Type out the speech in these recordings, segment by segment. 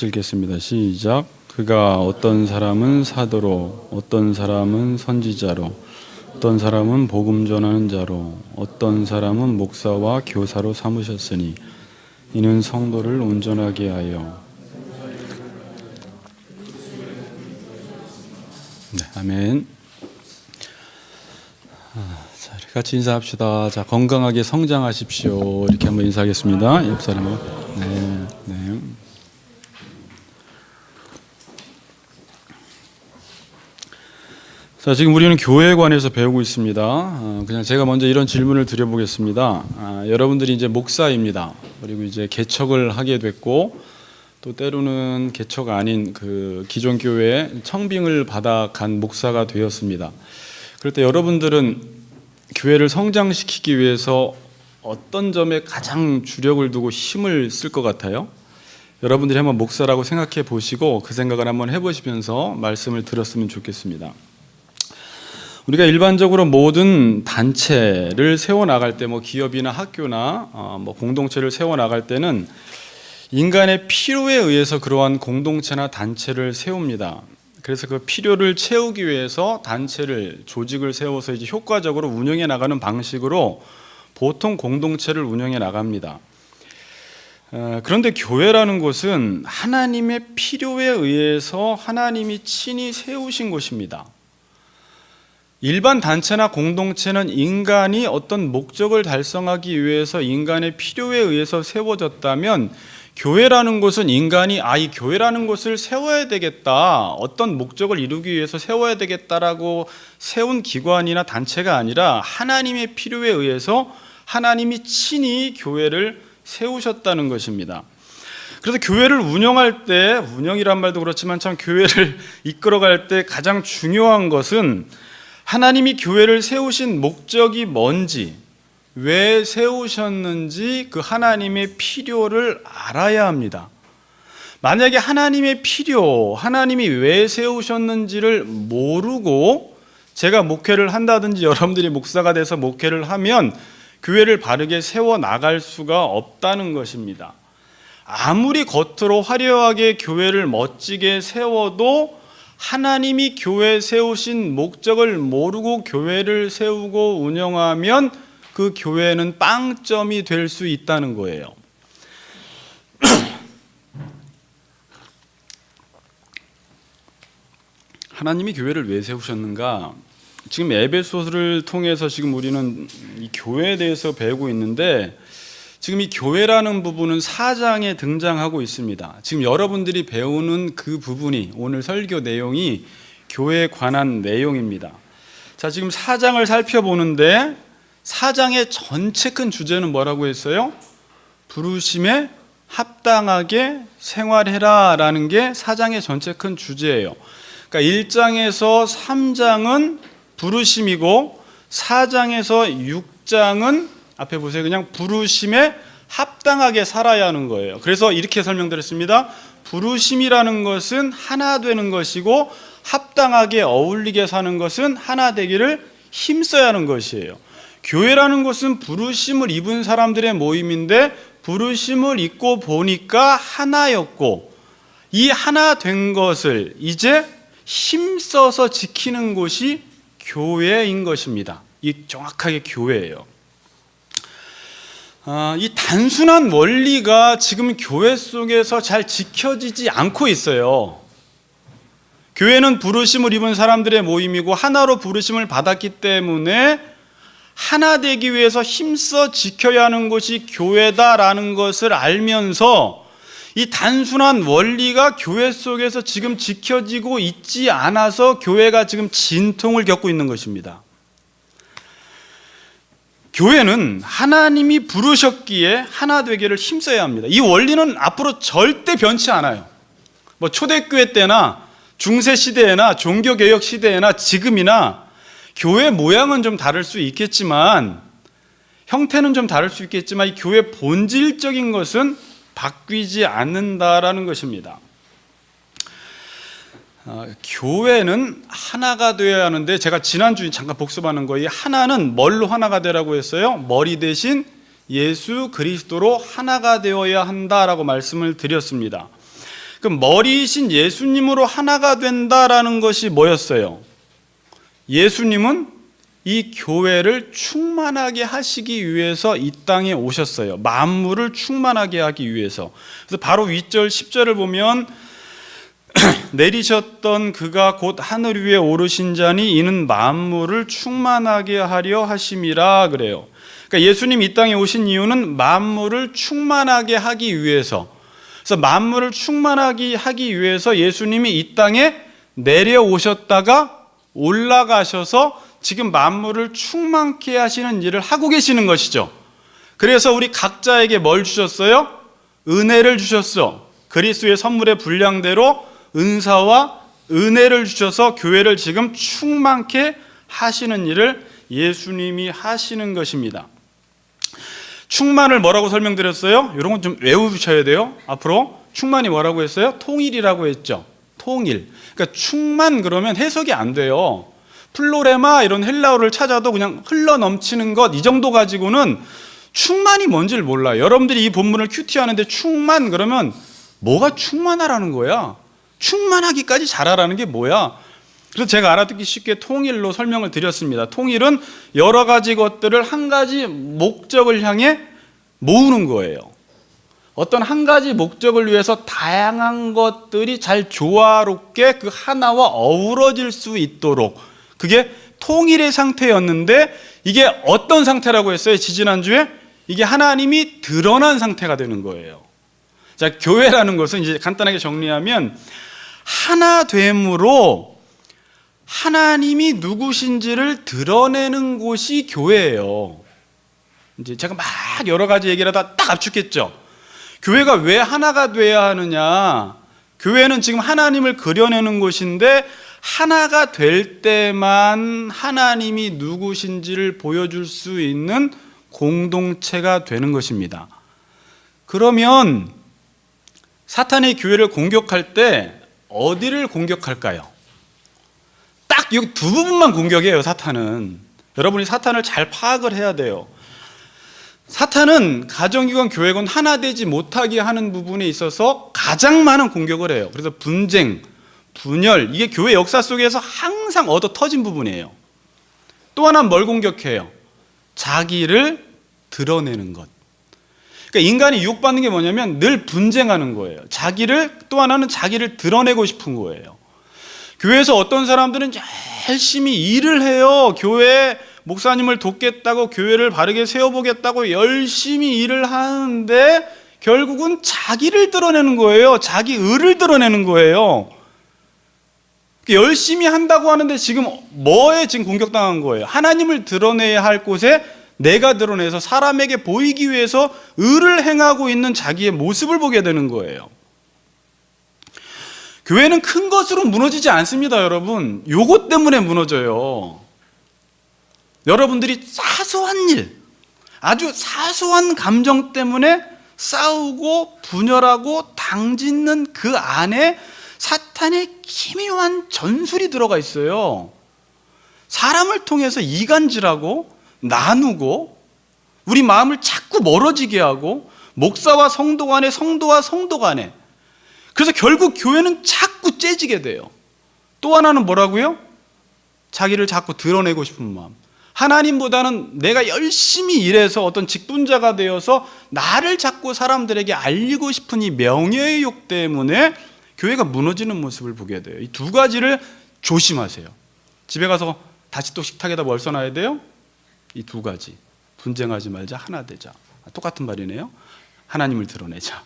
읽겠습니다. 시작. 그가 어떤 사람은 사도로, 어떤 사람은 선지자로, 어떤 사람은 복음 전하는 자로, 어떤 사람은 목사와 교사로 삼으셨으니 이는 성도를 온전하게 하여. 네, 아멘. 자, 같이 인사합시다. 자, 건강하게 성장하십시오. 이렇게 한번 인사하겠습니다. 옆 사람은. 네, 네. 자, 지금 우리는 교회에 관해서 배우고 있습니다. 그냥 제가 먼저 이런 질문을 드려보겠습니다. 여러분들이 이제 목사입니다. 그리고 이제 개척을 하게 됐고, 또 때로는 개척 아닌 그 기존 교회에 청빙을 받아 간 목사가 되었습니다. 그럴 때 여러분들은 교회를 성장시키기 위해서 어떤 점에 가장 주력을 두고 힘을 쓸 것 같아요? 여러분들이 한번 목사라고 생각해 보시고 그 생각을 한번 해보시면서 말씀을 들었으면 좋겠습니다. 우리가 일반적으로 모든 단체를 세워나갈 때, 기업이나 학교나 공동체를 세워나갈 때는 인간의 필요에 의해서 그러한 공동체나 단체를 세웁니다. 그래서 그 필요를 채우기 위해서 단체를, 조직을 세워서 이제 효과적으로 운영해 나가는 방식으로 보통 공동체를 운영해 나갑니다. 그런데 교회라는 곳은 하나님의 필요에 의해서 하나님이 친히 세우신 곳입니다. 일반 단체나 공동체는 인간이 어떤 목적을 달성하기 위해서 인간의 필요에 의해서 세워졌다면, 교회라는 곳은 인간이 이 교회라는 곳을 세워야 되겠다, 어떤 목적을 이루기 위해서 세워야 되겠다라고 세운 기관이나 단체가 아니라 하나님의 필요에 의해서 하나님이 친히 교회를 세우셨다는 것입니다. 그래서 교회를 운영할 때, 운영이란 말도 그렇지만 참 교회를 이끌어갈 때 가장 중요한 것은 하나님이 교회를 세우신 목적이 뭔지, 왜 세우셨는지 그 하나님의 필요를 알아야 합니다. 만약에 하나님의 필요, 하나님이 왜 세우셨는지를 모르고 제가 목회를 한다든지 여러분들이 목사가 돼서 목회를 하면 교회를 바르게 세워나갈 수가 없다는 것입니다. 아무리 겉으로 화려하게 교회를 멋지게 세워도 하나님이 교회 세우신 목적을 모르고 교회를 세우고 운영하면 그 교회는 빵점이 될 수 있다는 거예요. 하나님이 교회를 왜 세우셨는가? 지금 에베소서를 통해서 지금 우리는 이 교회에 대해서 배우고 있는데, 지금 이 교회라는 부분은 4장에 등장하고 있습니다. 지금 여러분들이 배우는 그 부분이, 오늘 설교 내용이 교회에 관한 내용입니다. 자, 지금 4장을 살펴보는데 4장의 전체 큰 주제는 뭐라고 했어요? 부르심에 합당하게 생활해라 라는 게 4장의 전체 큰 주제예요. 그러니까 1장에서 3장은 부르심이고 4장에서 6장은 앞에 보세요. 그냥 부르심에 합당하게 살아야 하는 거예요. 그래서 이렇게 설명드렸습니다. 부르심이라는 것은 하나 되는 것이고 합당하게 어울리게 사는 것은 하나 되기를 힘써야 하는 것이에요. 교회라는 것은 부르심을 입은 사람들의 모임인데, 부르심을 입고 보니까 하나였고, 이 하나 된 것을 이제 힘써서 지키는 곳이 교회인 것입니다. 이 정확하게 교회예요. 이 단순한 원리가 지금 교회 속에서 잘 지켜지지 않고 있어요. 교회는 부르심을 입은 사람들의 모임이고 하나로 부르심을 받았기 때문에 하나 되기 위해서 힘써 지켜야 하는 것이 교회다라는 것을 알면서 이 단순한 원리가 교회 속에서 지금 지켜지고 있지 않아서 교회가 지금 진통을 겪고 있는 것입니다. 교회는 하나님이 부르셨기에 하나 되기를 힘써야 합니다. 이 원리는 앞으로 절대 변치 않아요. 초대교회 때나 중세 시대에나 종교개혁 시대에나 지금이나 교회 모양은 좀 다를 수 있겠지만, 형태는 좀 다를 수 있겠지만, 이 교회 본질적인 것은 바뀌지 않는다라는 것입니다. 교회는 하나가 되어야 하는데, 제가 지난주에 잠깐 복습하는 거예요. 하나는 뭘로 하나가 되라고 했어요? 머리 대신 예수 그리스도로 하나가 되어야 한다라고 말씀을 드렸습니다. 그럼 머리이신 예수님으로 하나가 된다라는 것이 뭐였어요? 예수님은 이 교회를 충만하게 하시기 위해서 이 땅에 오셨어요. 만물을 충만하게 하기 위해서. 그래서 바로 윗절 10절을 보면 내리셨던 그가 곧 하늘 위에 오르신 자니 이는 만물을 충만하게 하려 하심이라 그래요. 그러니까 예수님 이 땅에 오신 이유는 만물을 충만하게 하기 위해서. 그래서 만물을 충만하게 하기 위해서 예수님이 이 땅에 내려오셨다가 올라가셔서 지금 만물을 충만케 하시는 일을 하고 계시는 것이죠. 그래서 우리 각자에게 뭘 주셨어요? 은혜를 주셨어. 그리스도의 선물의 분량대로 은사와 은혜를 주셔서 교회를 지금 충만케 하시는 일을 예수님이 하시는 것입니다. 충만을 뭐라고 설명드렸어요? 이런 건 좀 외우셔야 돼요. 앞으로 충만이 뭐라고 했어요? 통일이라고 했죠. 통일. 그러니까 충만 그러면 해석이 안 돼요. 플로레마 이런 헬라어를 찾아도 그냥 흘러 넘치는 것 이 정도 가지고는 충만이 뭔지를 몰라요. 여러분들이 이 본문을 큐티하는데 충만 그러면 뭐가 충만하라는 거야? 충만하기까지 잘하라는 게 뭐야? 그래서 제가 알아듣기 쉽게 통일로 설명을 드렸습니다. 통일은 여러 가지 것들을 한 가지 목적을 향해 모으는 거예요. 어떤 한 가지 목적을 위해서 다양한 것들이 잘 조화롭게 그 하나와 어우러질 수 있도록, 그게 통일의 상태였는데 이게 어떤 상태라고 했어요? 지지난주에 이게 하나님이 드러난 상태가 되는 거예요. 자, 교회라는 것은 이제 간단하게 정리하면 하나됨으로 하나님이 누구신지를 드러내는 곳이 교회예요. 이제 제가 막 여러 가지 얘기를 하다 딱 압축했죠. 교회가 왜 하나가 돼야 하느냐? 교회는 지금 하나님을 그려내는 곳인데 하나가 될 때만 하나님이 누구신지를 보여줄 수 있는 공동체가 되는 것입니다. 그러면 사탄이 교회를 공격할 때 어디를 공격할까요? 딱 이 두 부분만 공격해요. 사탄은. 여러분이 사탄을 잘 파악을 해야 돼요. 사탄은 가정이건 교회건 하나 되지 못하게 하는 부분에 있어서 가장 많은 공격을 해요. 그래서 분쟁, 분열, 이게 교회 역사 속에서 항상 얻어 터진 부분이에요. 또 하나는 뭘 공격해요? 자기를 드러내는 것. 그러니까 인간이 유혹받는 게 뭐냐면 늘 분쟁하는 거예요. 또 하나는 자기를 드러내고 싶은 거예요. 교회에서 어떤 사람들은 열심히 일을 해요. 교회 목사님을 돕겠다고, 교회를 바르게 세워보겠다고 열심히 일을 하는데 결국은 자기를 드러내는 거예요. 자기 의를 드러내는 거예요. 열심히 한다고 하는데 지금 뭐에 지금 공격당한 거예요? 하나님을 드러내야 할 곳에 내가 드러내서 사람에게 보이기 위해서 의를 행하고 있는 자기의 모습을 보게 되는 거예요. 교회는 큰 것으로 무너지지 않습니다, 여러분. 요것 때문에 무너져요. 여러분들이 사소한 일, 아주 사소한 감정 때문에 싸우고 분열하고 당짓는 그 안에 사탄의 기묘한 전술이 들어가 있어요. 사람을 통해서 이간질하고 나누고 우리 마음을 자꾸 멀어지게 하고 목사와 성도 간에, 성도와 성도 간에. 그래서 결국 교회는 자꾸 째지게 돼요. 또 하나는 뭐라고요? 자기를 자꾸 드러내고 싶은 마음. 하나님보다는 내가 열심히 일해서 어떤 직분자가 되어서 나를 자꾸 사람들에게 알리고 싶은 이 명예의 욕 때문에 교회가 무너지는 모습을 보게 돼요. 이 두 가지를 조심하세요. 집에 가서 다시 또 식탁에다 뭘 써놔야 돼요? 이 두 가지. 분쟁하지 말자, 하나 되자. 똑같은 말이네요. 하나님을 드러내자.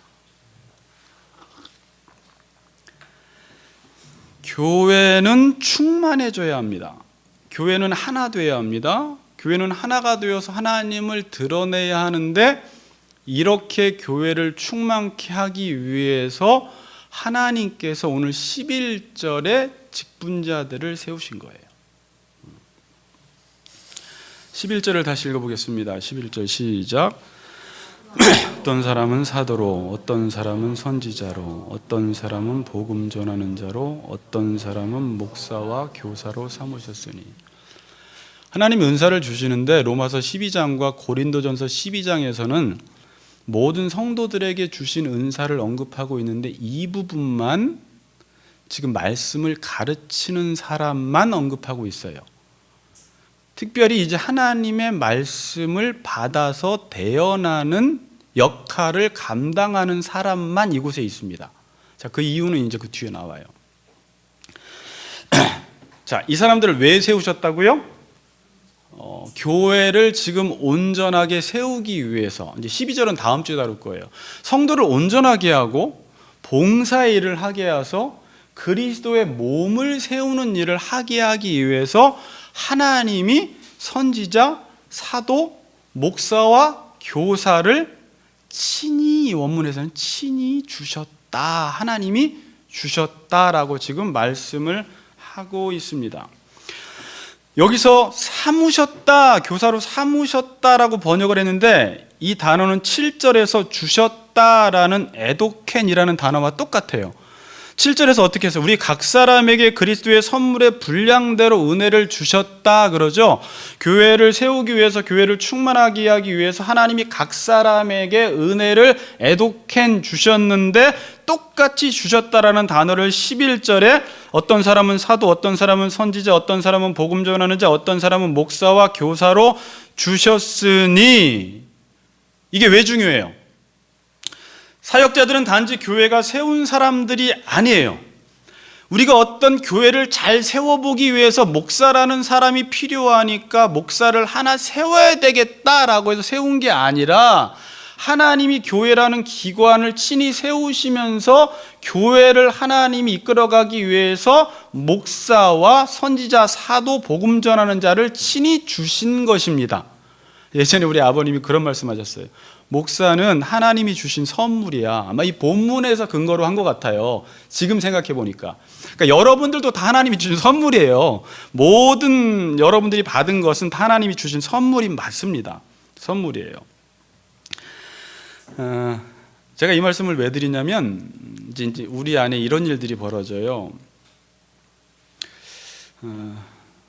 교회는 충만해져야 합니다. 교회는 하나 되어야 합니다. 교회는 하나가 되어서 하나님을 드러내야 하는데 이렇게 교회를 충만케 하기 위해서 하나님께서 오늘 11절에 직분자들을 세우신 거예요. 11절을 다시 읽어보겠습니다. 11절 시작. 어떤 사람은 사도로, 어떤 사람은 선지자로, 어떤 사람은 복음 전하는 자로, 어떤 사람은 목사와 교사로 삼으셨으니. 하나님이 은사를 주시는데 로마서 12장과 고린도전서 12장에서는 모든 성도들에게 주신 은사를 언급하고 있는데 이 부분만 지금 말씀을 가르치는 사람만 언급하고 있어요. 특별히 이제 하나님의 말씀을 받아서 대언하는 역할을 감당하는 사람만 이곳에 있습니다. 자, 그 이유는 이제 그 뒤에 나와요. 자, 이 사람들을 왜 세우셨다고요? 교회를 지금 온전하게 세우기 위해서. 이제 12절은 다음 주에 다룰 거예요. 성도를 온전하게 하고 봉사의 일을 하게 해서 그리스도의 몸을 세우는 일을 하게 하기 위해서 하나님이 선지자, 사도, 목사와 교사를 친히, 원문에서는 친히 주셨다, 하나님이 주셨다라고 지금 말씀을 하고 있습니다. 여기서 삼으셨다, 교사로 삼으셨다라고 번역을 했는데 이 단어는 7절에서 주셨다라는 에도켄이라는 단어와 똑같아요. 7절에서 어떻게 해서 우리 각 사람에게 그리스도의 선물의 분량대로 은혜를 주셨다 그러죠. 교회를 세우기 위해서, 교회를 충만하게 하기 위해서 하나님이 각 사람에게 은혜를 에도켄 주셨는데 똑같이 주셨다라는 단어를 11절에 어떤 사람은 사도, 어떤 사람은 선지자, 어떤 사람은 복음 전하는 자, 어떤 사람은 목사와 교사로 주셨으니, 이게 왜 중요해요? 사역자들은 단지 교회가 세운 사람들이 아니에요. 우리가 어떤 교회를 잘 세워보기 위해서 목사라는 사람이 필요하니까 목사를 하나 세워야 되겠다라고 해서 세운 게 아니라 하나님이 교회라는 기관을 친히 세우시면서 교회를 하나님이 이끌어가기 위해서 목사와 선지자, 사도, 복음 전하는 자를 친히 주신 것입니다. 예전에 우리 아버님이 그런 말씀하셨어요. 목사는 하나님이 주신 선물이야. 아마 이 본문에서 근거로 한 것 같아요. 지금 생각해 보니까. 그러니까 여러분들도 다 하나님이 주신 선물이에요. 모든 여러분들이 받은 것은 다 하나님이 주신 선물이 맞습니다. 선물이에요. 제가 이 말씀을 왜 드리냐면 이제 우리 안에 이런 일들이 벌어져요.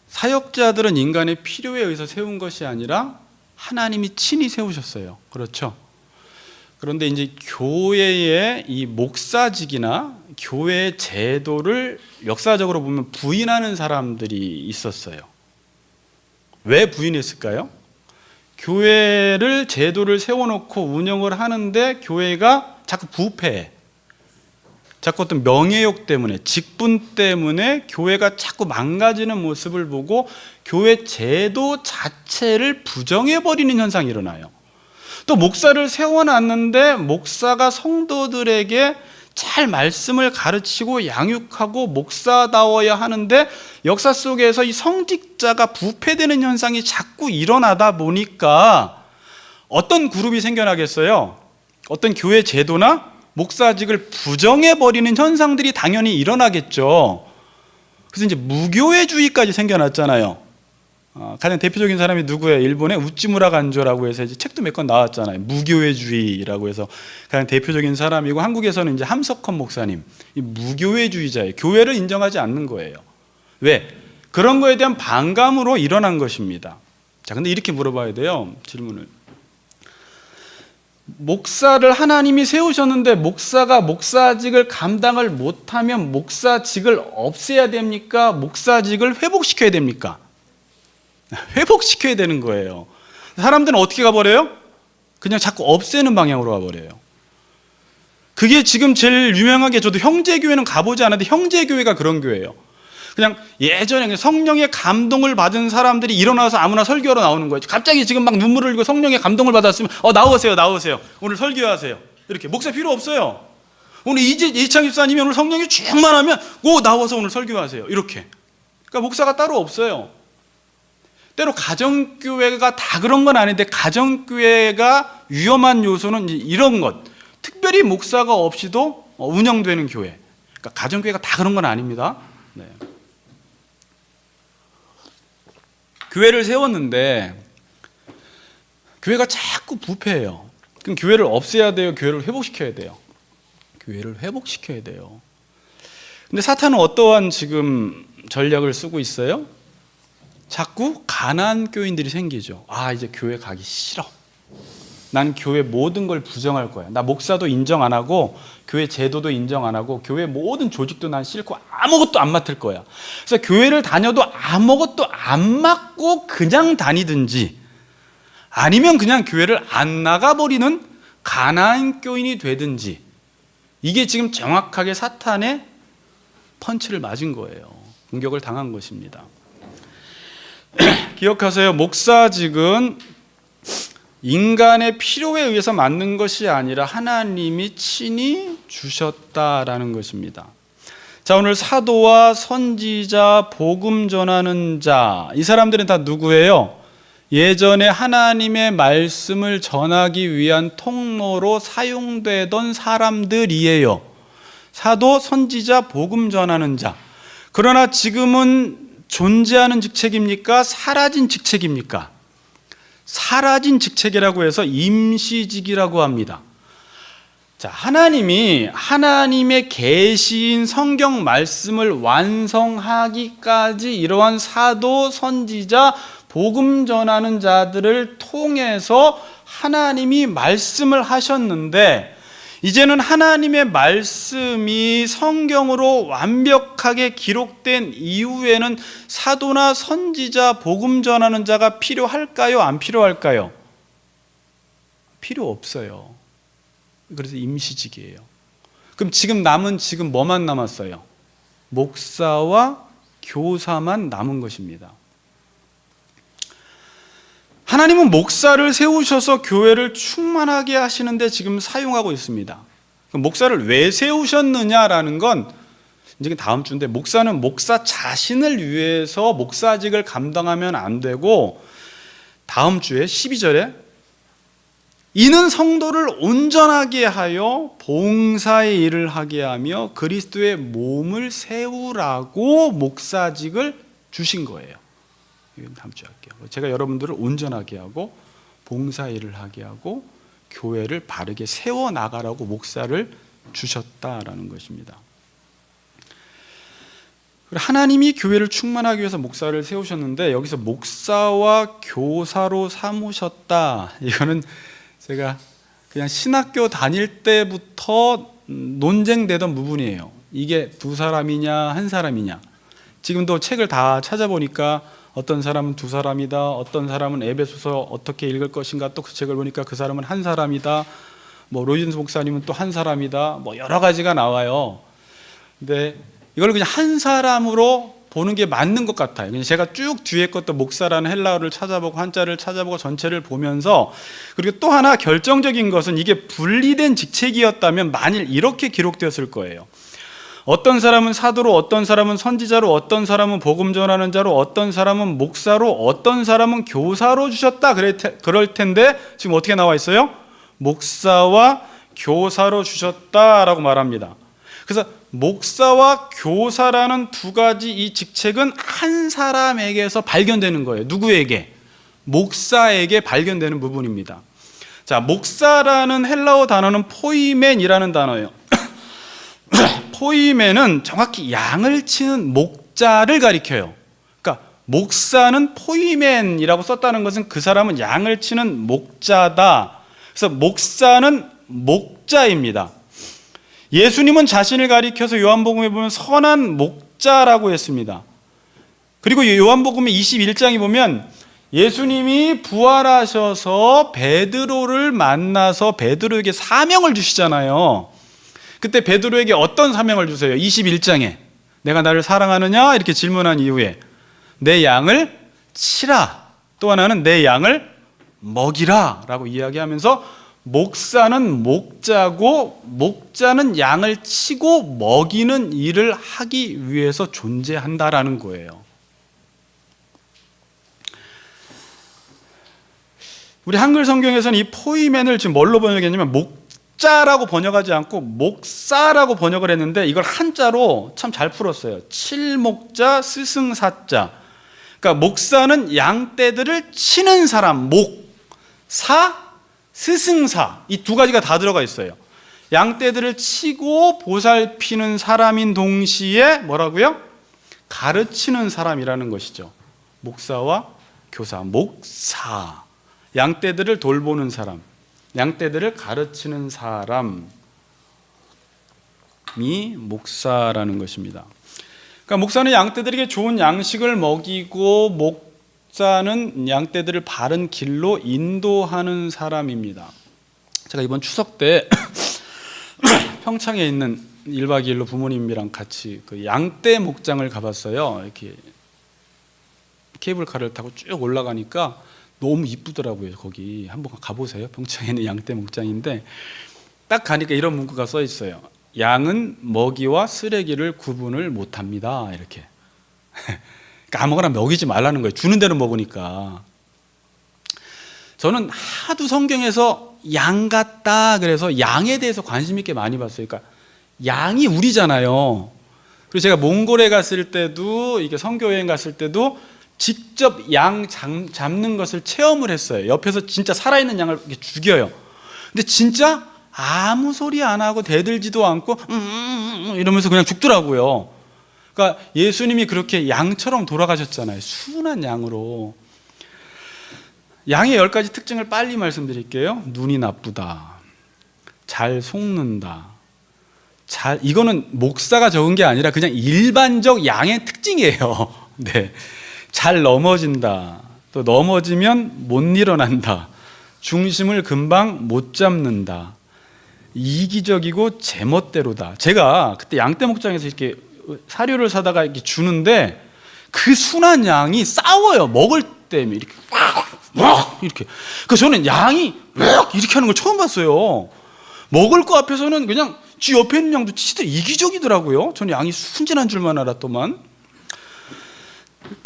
사역자들은 인간의 필요에 의해서 세운 것이 아니라 하나님이 친히 세우셨어요. 그렇죠? 그런데 이제 교회의 이 목사직이나 교회의 제도를 역사적으로 보면 부인하는 사람들이 있었어요. 왜 부인했을까요? 교회를, 제도를 세워놓고 운영을 하는데 교회가 자꾸 부패해. 자꾸 어떤 명예욕 때문에, 직분 때문에 교회가 자꾸 망가지는 모습을 보고 교회 제도 자체를 부정해버리는 현상이 일어나요. 또 목사를 세워놨는데 목사가 성도들에게 잘 말씀을 가르치고 양육하고 목사다워야 하는데 역사 속에서 이 성직자가 부패되는 현상이 자꾸 일어나다 보니까 어떤 그룹이 생겨나겠어요? 어떤 교회 제도나 목사직을 부정해버리는 현상들이 당연히 일어나겠죠. 그래서 이제 무교회주의까지 생겨났잖아요. 가장 대표적인 사람이 누구예요? 일본의 우찌무라 간조라고 해서 이제 책도 몇 권 나왔잖아요. 무교회주의라고 해서 가장 대표적인 사람이고, 한국에서는 이제 함석헌 목사님, 이 무교회주의자예요. 교회를 인정하지 않는 거예요. 왜? 그런 거에 대한 반감으로 일어난 것입니다. 자, 근데 이렇게 물어봐야 돼요. 질문을. 목사를 하나님이 세우셨는데 목사가 목사직을 감당을 못하면 목사직을 없애야 됩니까? 목사직을 회복시켜야 됩니까? 회복시켜야 되는 거예요. 사람들은 어떻게 가버려요? 그냥 자꾸 없애는 방향으로 가버려요. 그게 지금 제일 유명하게, 저도 형제교회는 가보지 않았는데 형제교회가 그런 교회예요. 그냥 예전에 성령의 감동을 받은 사람들이 일어나서 아무나 설교하러 나오는 거예요. 갑자기 지금 막 눈물을 흘리고 성령의 감동을 받았으면 나오세요. 오늘 설교하세요. 이렇게 목사 필요 없어요. 오늘 이창 집사님이 오늘 성령이 충만하면 나와서 오늘 설교하세요. 이렇게. 그러니까 목사가 따로 없어요. 때로 가정교회가 다 그런 건 아닌데 가정교회가 위험한 요소는 이런 것. 특별히 목사가 없이도 운영되는 교회. 그러니까 가정교회가 다 그런 건 아닙니다. 네. 교회를 세웠는데 교회가 자꾸 부패해요. 그럼 교회를 없애야 돼요? 교회를 회복시켜야 돼요? 교회를 회복시켜야 돼요. 근데 사탄은 어떠한 지금 전략을 쓰고 있어요? 자꾸 가난한 교인들이 생기죠. 이제 교회 가기 싫어. 난 교회 모든 걸 부정할 거야. 나 목사도 인정 안 하고 교회 제도도 인정 안 하고 교회 모든 조직도 난 싫고 아무것도 안 맡을 거야. 그래서 교회를 다녀도 아무것도 안 맡고 그냥 다니든지 아니면 그냥 교회를 안 나가버리는 가나안 교인이 되든지, 이게 지금 정확하게 사탄의 펀치를 맞은 거예요. 공격을 당한 것입니다. 기억하세요. 목사직은 인간의 필요에 의해서 맡는 것이 아니라 하나님이 친히 주셨다라는 것입니다. 자, 오늘 사도와 선지자, 복음 전하는 자, 이 사람들은 다 누구예요? 예전에 하나님의 말씀을 전하기 위한 통로로 사용되던 사람들이에요. 사도, 선지자, 복음 전하는 자. 그러나 지금은 존재하는 직책입니까? 사라진 직책입니까? 사라진 직책이라고 해서 임시직이라고 합니다. 자, 하나님이 하나님의 계시인 성경 말씀을 완성하기까지 이러한 사도, 선지자, 복음 전하는 자들을 통해서 하나님이 말씀을 하셨는데, 이제는 하나님의 말씀이 성경으로 완벽하게 기록된 이후에는 사도나 선지자, 복음 전하는 자가 필요할까요? 안 필요할까요? 필요 없어요. 그래서 임시직이에요. 그럼 지금 남은 뭐만 남았어요? 목사와 교사만 남은 것입니다. 하나님은 목사를 세우셔서 교회를 충만하게 하시는데 지금 사용하고 있습니다. 목사를 왜 세우셨느냐라는 건 이제 다음 주인데, 목사는 목사 자신을 위해서 목사직을 감당하면 안 되고, 다음 주에 12절에 이는 성도를 온전하게 하여 봉사의 일을 하게 하며 그리스도의 몸을 세우라고 목사직을 주신 거예요. 이건 다음 주에 할게요. 제가 여러분들을 온전하게 하고 봉사 일을 하게 하고 교회를 바르게 세워나가라고 목사를 주셨다라는 것입니다. 하나님이 교회를 충만하기 위해서 목사를 세우셨는데, 여기서 목사와 교사로 삼으셨다, 이거는 제가 그냥 신학교 다닐 때부터 논쟁되던 부분이에요. 이게 두 사람이냐 한 사람이냐. 지금도 책을 다 찾아보니까 어떤 사람은 두 사람이다, 어떤 사람은 에베소서 어떻게 읽을 것인가, 또 그 책을 보니까 그 사람은 한 사람이다, 뭐 로이진스 목사님은 또 한 사람이다, 뭐 여러 가지가 나와요. 근데 이걸 그냥 한 사람으로 보는 게 맞는 것 같아요. 그냥 제가 쭉 뒤에 것도 목사라는 헬라어를 찾아보고 한자를 찾아보고 전체를 보면서, 그리고 또 하나 결정적인 것은 이게 분리된 직책이었다면 만일 이렇게 기록되었을 거예요. 어떤 사람은 사도로, 어떤 사람은 선지자로, 어떤 사람은 복음 전하는 자로, 어떤 사람은 목사로, 어떤 사람은 교사로 주셨다, 그럴 텐데 지금 어떻게 나와 있어요? 목사와 교사로 주셨다라고 말합니다. 그래서 목사와 교사라는 두 가지 이 직책은 한 사람에게서 발견되는 거예요. 누구에게? 목사에게 발견되는 부분입니다. 자, 목사라는 헬라어 단어는 포이멘이라는 단어예요. 포이멘은 정확히 양을 치는 목자를 가리켜요. 그러니까 목사는 포이멘이라고 썼다는 것은 그 사람은 양을 치는 목자다. 그래서 목사는 목자입니다. 예수님은 자신을 가리켜서 요한복음에 보면 선한 목자라고 했습니다. 그리고 요한복음의 21장에 보면 예수님이 부활하셔서 베드로를 만나서 베드로에게 사명을 주시잖아요. 그때 베드로에게 어떤 사명을 주세요? 21장에 내가 나를 사랑하느냐 이렇게 질문한 이후에 내 양을 치라, 또 하나는 내 양을 먹이라 라고 이야기하면서 목사는 목자고 목자는 양을 치고 먹이는 일을 하기 위해서 존재한다라는 거예요. 우리 한글 성경에서는 이 포이맨을 지금 뭘로 번역했냐면 목자라고 번역하지 않고 목사라고 번역을 했는데, 이걸 한자로 참 잘 풀었어요. 칠목자 스승사자. 그러니까 목사는 양떼들을 치는 사람, 목사, 스승사, 이 두 가지가 다 들어가 있어요. 양떼들을 치고 보살피는 사람인 동시에 뭐라고요? 가르치는 사람이라는 것이죠. 목사와 교사, 목사, 양떼들을 돌보는 사람. 양떼들을 가르치는 사람이 목사라는 것입니다. 그러니까 목사는 양떼들에게 좋은 양식을 먹이고 목사는 양떼들을 바른 길로 인도하는 사람입니다. 제가 이번 추석 때 평창에 있는 1박 2일로 부모님이랑 같이 그 양떼 목장을 가봤어요. 이렇게 케이블카를 타고 쭉 올라가니까 너무 이쁘더라고요. 거기 한번 가보세요. 평창에 있는 양떼 목장인데 딱 가니까 이런 문구가 써 있어요. 양은 먹이와 쓰레기를 구분을 못합니다. 이렇게. 그러니까 아무거나 먹이지 말라는 거예요. 주는 대로 먹으니까. 저는 하도 성경에서 양 같다 그래서 양에 대해서 관심 있게 많이 봤어요. 그러니까 양이 우리잖아요. 그리고 제가 몽골에 갔을 때도 이게 선교여행 갔을 때도 직접 양 잡는 것을 체험을 했어요. 옆에서 진짜 살아있는 양을 이렇게 죽여요. 근데 진짜 아무 소리 안 하고 대들지도 않고 이러면서 그냥 죽더라고요. 그러니까 예수님이 그렇게 양처럼 돌아가셨잖아요. 순한 양으로. 양의 10가지 특징을 빨리 말씀드릴게요. 눈이 나쁘다. 잘 속는다. 이거는 목사가 적은 게 아니라 그냥 일반적 양의 특징이에요. 네. 잘 넘어진다. 또 넘어지면 못 일어난다. 중심을 금방 못 잡는다. 이기적이고 제멋대로다. 제가 그때 양떼 목장에서 이렇게 사료를 사다가 이렇게 주는데 그 순한 양이 싸워요. 먹을 때 이렇게 이렇게. 그 저는 양이 이렇게 하는 걸 처음 봤어요. 먹을 거 앞에서는 그냥 지 옆에 있는 양도 진짜 이기적이더라고요. 저는 양이 순진한 줄만 알았더만.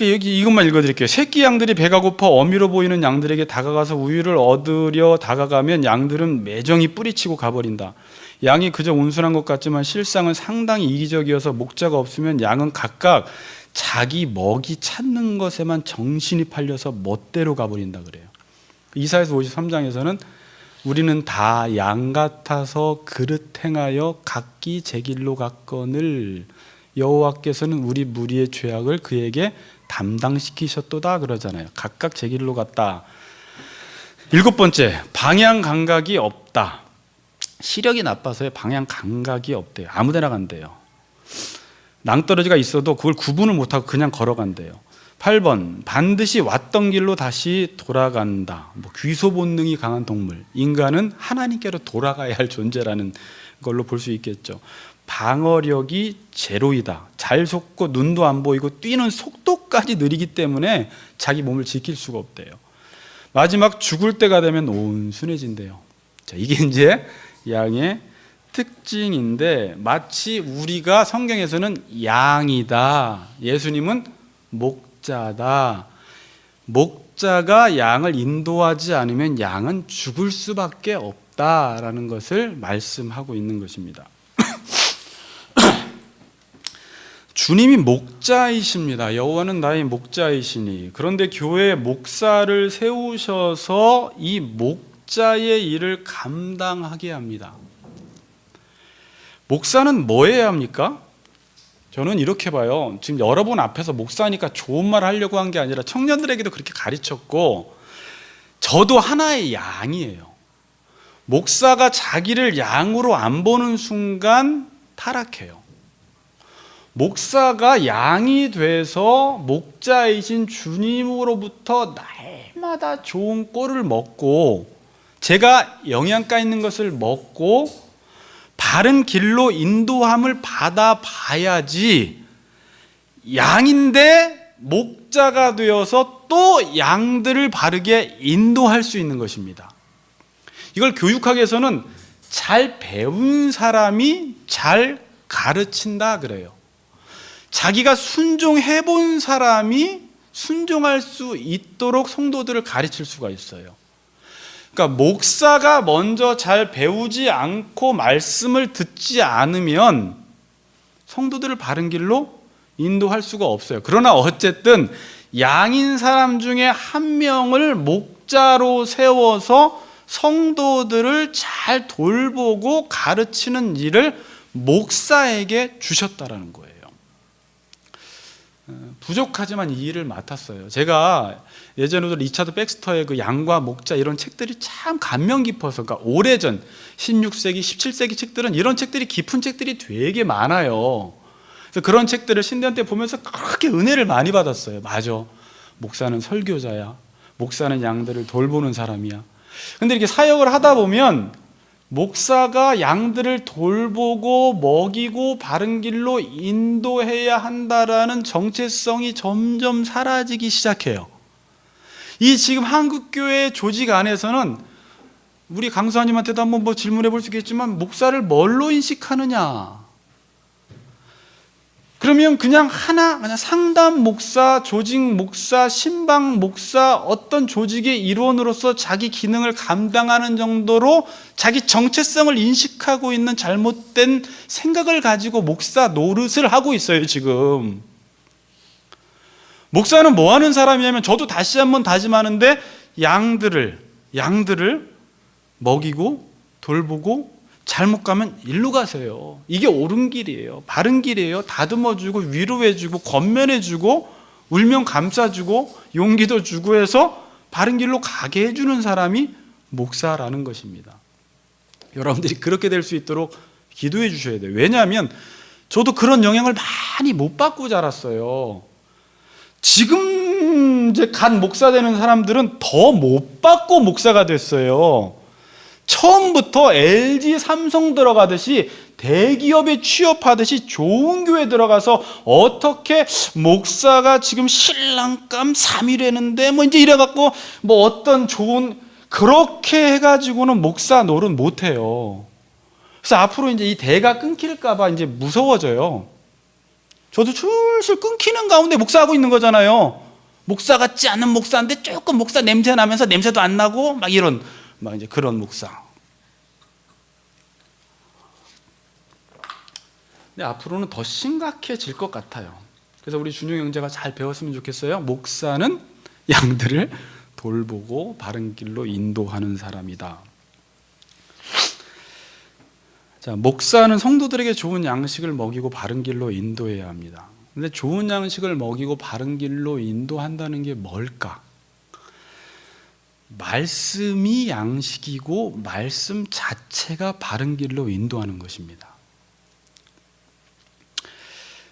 여기 이것만 읽어드릴게요. 새끼 양들이 배가 고파 어미로 보이는 양들에게 다가가서 우유를 얻으려 다가가면 양들은 매정히 뿌리치고 가버린다. 양이 그저 온순한 것 같지만 실상은 상당히 이기적이어서 목자가 없으면 양은 각각 자기 먹이 찾는 것에만 정신이 팔려서 멋대로 가버린다 그래요. 이사야서 53장에서는 우리는 다 양 같아서 그릇 행하여 각기 제 길로 갔거늘 여호와께서는 우리 무리의 죄악을 그에게 담당시키셨도다 그러잖아요. 각각 제 길로 갔다. 7번째, 방향 감각이 없다. 시력이 나빠서요. 방향 감각이 없대요. 아무데나 간대요. 낭떠러지가 있어도 그걸 구분을 못하고 그냥 걸어간대요. 8번, 반드시 왔던 길로 다시 돌아간다. 귀소 본능이 강한 동물. 인간은 하나님께로 돌아가야 할 존재라는 걸로 볼 수 있겠죠. 방어력이 제로이다. 잘 속고 눈도 안 보이고 뛰는 속도까지 느리기 때문에 자기 몸을 지킬 수가 없대요. 마지막 죽을 때가 되면 온순해진대요. 자, 이게 이제 양의 특징인데 마치 우리가 성경에서는 양이다. 예수님은 목자다. 목자가 양을 인도하지 않으면 양은 죽을 수밖에 없다라는 것을 말씀하고 있는 것입니다. 주님이 목자이십니다. 여호와는 나의 목자이시니. 그런데 교회에 목사를 세우셔서 이 목자의 일을 감당하게 합니다. 목사는 뭐 해야 합니까? 저는 이렇게 봐요. 지금 여러분 앞에서 목사니까 좋은 말 하려고 한 게 아니라 청년들에게도 그렇게 가르쳤고 저도 하나의 양이에요. 목사가 자기를 양으로 안 보는 순간 타락해요. 목사가 양이 돼서 목자이신 주님으로부터 날마다 좋은 꼴을 먹고 제가 영양가 있는 것을 먹고 바른 길로 인도함을 받아봐야지 양인데 목자가 되어서 또 양들을 바르게 인도할 수 있는 것입니다. 이걸 교육학에서는 잘 배운 사람이 잘 가르친다 그래요. 자기가 순종해 본 사람이 순종할 수 있도록 성도들을 가르칠 수가 있어요. 그러니까 목사가 먼저 잘 배우지 않고 말씀을 듣지 않으면 성도들을 바른 길로 인도할 수가 없어요. 그러나 어쨌든 양인 사람 중에 한 명을 목자로 세워서 성도들을 잘 돌보고 가르치는 일을 목사에게 주셨다라는 거예요. 부족하지만 이 일을 맡았어요. 제가 예전에도 리차드 백스터의 그 양과 목자 이런 책들이 참 감명 깊어서, 그러니까 오래전 16세기, 17세기 책들은 이런 책들이 깊은 책들이 되게 많아요. 그래서 그런 책들을 신대한 때 보면서 그렇게 은혜를 많이 받았어요. 맞아, 목사는 설교자야, 목사는 양들을 돌보는 사람이야. 근데 이렇게 사역을 하다 보면 목사가 양들을 돌보고 먹이고 바른 길로 인도해야 한다라는 정체성이 점점 사라지기 시작해요. 이 지금 한국교회 조직 안에서는 우리 강수사님한테도 한번 질문해 볼 수 있겠지만, 목사를 뭘로 인식하느냐? 그러면 그냥 상담 목사, 조직 목사, 신방 목사, 어떤 조직의 일원으로서 자기 기능을 감당하는 정도로 자기 정체성을 인식하고 있는 잘못된 생각을 가지고 목사 노릇을 하고 있어요, 지금. 목사는 뭐 하는 사람이냐면, 저도 다시 한번 다짐하는데, 양들을 먹이고 돌보고, 잘못 가면 일로 가세요. 이게 옳은 길이에요. 바른 길이에요. 다듬어주고 위로해주고 권면해주고 울면 감싸주고 용기도 주고 해서 바른 길로 가게 해주는 사람이 목사라는 것입니다. 여러분들이 그렇게 될 수 있도록 기도해 주셔야 돼요. 왜냐하면 저도 그런 영향을 많이 못 받고 자랐어요. 지금 이제 간 목사 되는 사람들은 더 못 받고 목사가 됐어요. 처음부터 LG, 삼성 들어가듯이 대기업에 취업하듯이 좋은 교회 들어가서 어떻게 목사가 지금 신랑감 3일했는데 뭐 이제 이래갖고 뭐 어떤 좋은, 그렇게 해가지고는 목사 노릇 못해요. 그래서 앞으로 이제 이 대가 끊길까봐 이제 무서워져요. 저도 줄줄 끊기는 가운데 목사하고 있는 거잖아요. 목사 같지 않은 목사인데 조금 목사 냄새 나면서 냄새도 안 나고 막 이제 그런 목사. 근데 앞으로는 더 심각해질 것 같아요. 그래서 우리 준용 형제가 잘 배웠으면 좋겠어요. 목사는 양들을 돌보고 바른 길로 인도하는 사람이다. 자, 목사는 성도들에게 좋은 양식을 먹이고 바른 길로 인도해야 합니다. 근데 좋은 양식을 먹이고 바른 길로 인도한다는 게 뭘까? 말씀이 양식이고 말씀 자체가 바른 길로 인도하는 것입니다.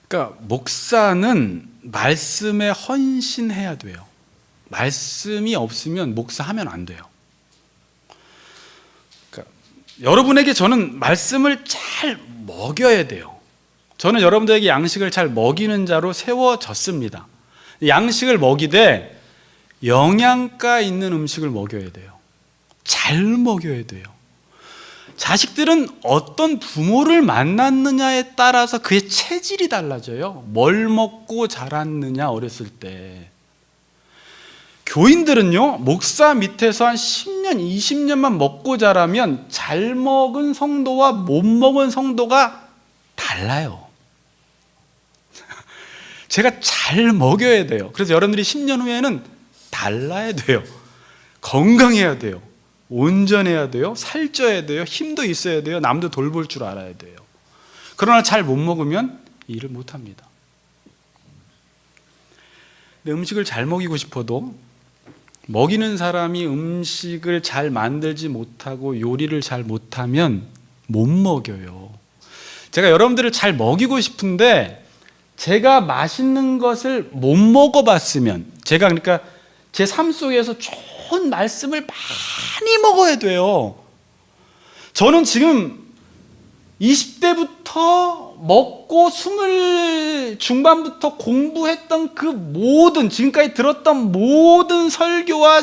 그러니까 목사는 말씀에 헌신해야 돼요. 말씀이 없으면 목사하면 안 돼요. 그러니까 여러분에게 저는 말씀을 잘 먹여야 돼요. 저는 여러분들에게 양식을 잘 먹이는 자로 세워졌습니다. 양식을 먹이되 영양가 있는 음식을 먹여야 돼요. 잘 먹여야 돼요. 자식들은 어떤 부모를 만났느냐에 따라서 그의 체질이 달라져요. 뭘 먹고 자랐느냐, 어렸을 때. 교인들은요, 목사 밑에서 한 10년, 20년만 먹고 자라면 잘 먹은 성도와 못 먹은 성도가 달라요. 제가 잘 먹여야 돼요. 그래서 여러분들이 10년 후에는 달라야 돼요. 건강해야 돼요. 온전해야 돼요. 살쪄야 돼요. 힘도 있어야 돼요. 남도 돌볼 줄 알아야 돼요. 그러나 잘 못 먹으면 일을 못 합니다. 근데 음식을 잘 먹이고 싶어도 먹이는 사람이 음식을 잘 만들지 못하고 요리를 잘 못하면 못 먹여요. 제가 여러분들을 잘 먹이고 싶은데 제가 맛있는 것을 못 먹어봤으면, 제가 그러니까 제 삶 속에서 좋은 말씀을 많이 먹어야 돼요. 저는 지금 20대부터 먹고 20 중반부터 공부했던 그 모든, 지금까지 들었던 모든 설교와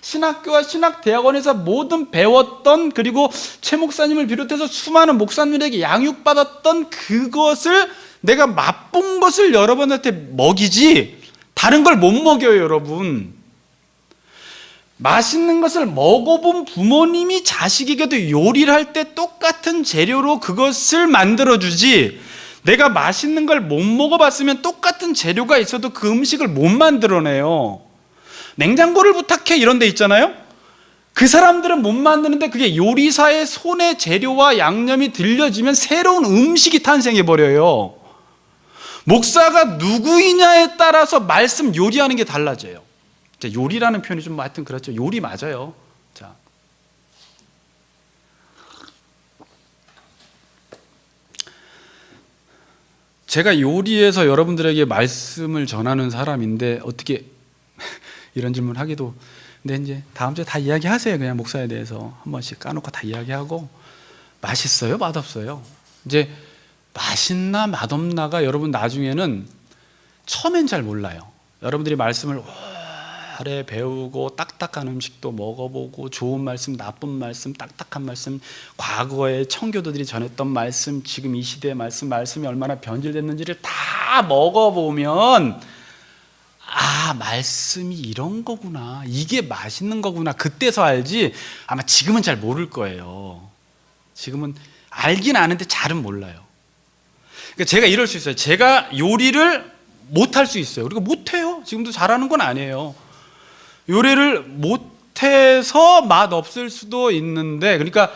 신학교와 신학대학원에서 모든 배웠던, 그리고 최 목사님을 비롯해서 수많은 목사님들에게 양육받았던 그것을, 내가 맛본 것을 여러분한테 먹이지 다른 걸 못 먹여요. 여러분, 맛있는 것을 먹어본 부모님이 자식에게도 요리를 할 때 똑같은 재료로 그것을 만들어주지, 내가 맛있는 걸 못 먹어봤으면 똑같은 재료가 있어도 그 음식을 못 만들어내요. 냉장고를 부탁해 이런 데 있잖아요. 그 사람들은 못 만드는데 그게 요리사의 손에 재료와 양념이 들려지면 새로운 음식이 탄생해버려요. 목사가 누구이냐에 따라서 말씀 요리하는 게 달라져요. 요리라는 표현이 좀 하여튼 그렇죠. 요리 맞아요. 자, 제가 요리해서 여러분들에게 말씀을 전하는 사람인데 어떻게 이런 질문 하기도. 근데 이제 다음 주에 다 이야기하세요. 그냥 목사에 대해서 한 번씩 까놓고 다 이야기하고. 맛있어요? 맛없어요? 이제 맛있나 맛없나가 여러분 나중에는 처음엔 잘 몰라요. 여러분들이 말씀을 오래 배우고 딱딱한 음식도 먹어보고 좋은 말씀, 나쁜 말씀, 딱딱한 말씀, 과거에 청교도들이 전했던 말씀, 지금 이 시대의 말씀이 얼마나 변질됐는지를 다 먹어보면 아, 말씀이 이런 거구나, 이게 맛있는 거구나, 그때서 알지. 아마 지금은 잘 모를 거예요. 지금은 알긴 아는데 잘은 몰라요. 그러니까 제가 이럴 수 있어요. 제가 요리를 못할 수 있어요. 그리고 못해요. 지금도 잘하는 건 아니에요. 요리를 못해서 맛 없을 수도 있는데, 그러니까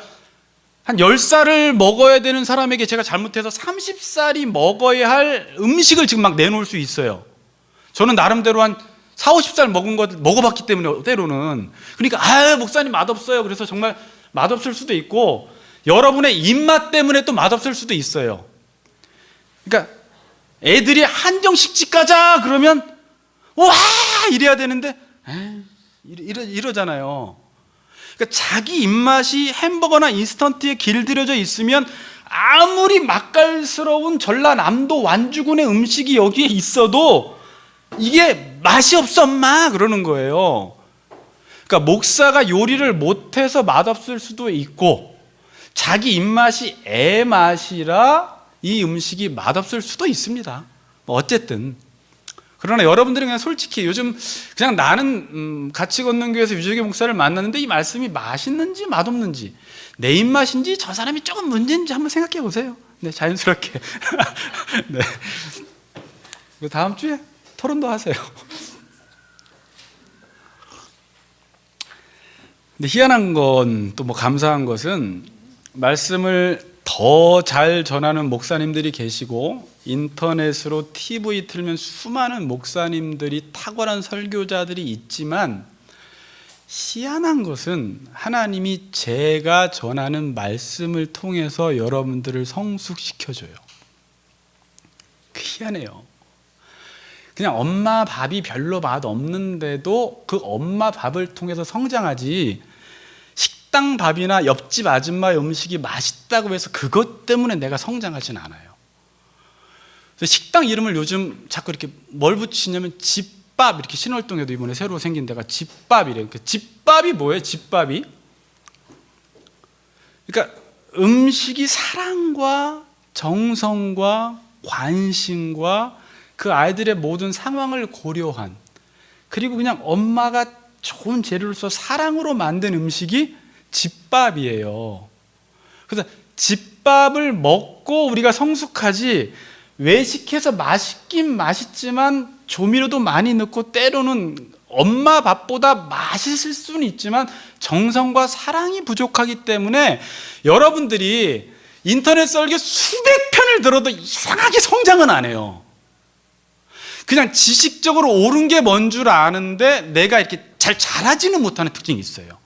한 10살을 먹어야 되는 사람에게 제가 잘못해서 30살이 먹어야 할 음식을 지금 막 내놓을 수 있어요. 저는 나름대로 한 40, 50살 먹은 거 먹어봤기 때문에 때로는. 그러니까 아, 목사님 맛없어요. 그래서 정말 맛없을 수도 있고, 여러분의 입맛 때문에 또 맛없을 수도 있어요. 그러니까 애들이 한정식집 가자 그러면 와 이래야 되는데 이러잖아요. 그러니까 자기 입맛이 햄버거나 인스턴트에 길들여져 있으면 아무리 맛깔스러운 전라남도 완주군의 음식이 여기에 있어도 이게 맛이 없어 엄마 그러는 거예요. 그러니까 목사가 요리를 못해서 맛없을 수도 있고, 자기 입맛이 애 맛이라 이 음식이 맛없을 수도 있습니다. 어쨌든 그러나 여러분들이 그냥 솔직히 요즘 그냥 나는 같이 걷는 교회에서 유재기 목사를 만났는데 이 말씀이 맛있는지 맛없는지, 내 입맛인지 저 사람이 조금 문제인지 한번 생각해 보세요. 네, 자연스럽게. 네. 다음 주에 토론도 하세요. 근데 희한한 건, 또 뭐 감사한 것은 말씀을 더 잘 전하는 목사님들이 계시고, 인터넷으로 TV 틀면 수많은 목사님들이, 탁월한 설교자들이 있지만, 희한한 것은 하나님이 제가 전하는 말씀을 통해서 여러분들을 성숙시켜줘요. 희한해요. 그냥 엄마 밥이 별로 맛 없는데도 그 엄마 밥을 통해서 성장하지, 식당 밥이나 옆집 아줌마의 음식이 맛있다고 해서 그것 때문에 내가 성장하진 않아요. 그래서 식당 이름을 요즘 자꾸 이렇게 뭘 붙이냐면 집밥, 이렇게 신월동에도 이번에 새로 생긴 데가 집밥이래요. 그 집밥이 뭐예요? 집밥이? 그러니까 음식이 사랑과 정성과 관심과 그 아이들의 모든 상황을 고려한, 그리고 그냥 엄마가 좋은 재료를 써 사랑으로 만든 음식이 집밥이에요. 그래서 집밥을 먹고 우리가 성숙하지, 외식해서 맛있긴 맛있지만 조미료도 많이 넣고 때로는 엄마 밥보다 맛있을 수는 있지만 정성과 사랑이 부족하기 때문에 여러분들이 인터넷 설교 수백 편을 들어도 이상하게 성장은 안 해요. 그냥 지식적으로 옳은 게 뭔 줄 아는데 내가 이렇게 잘 자라지는 못하는 특징이 있어요.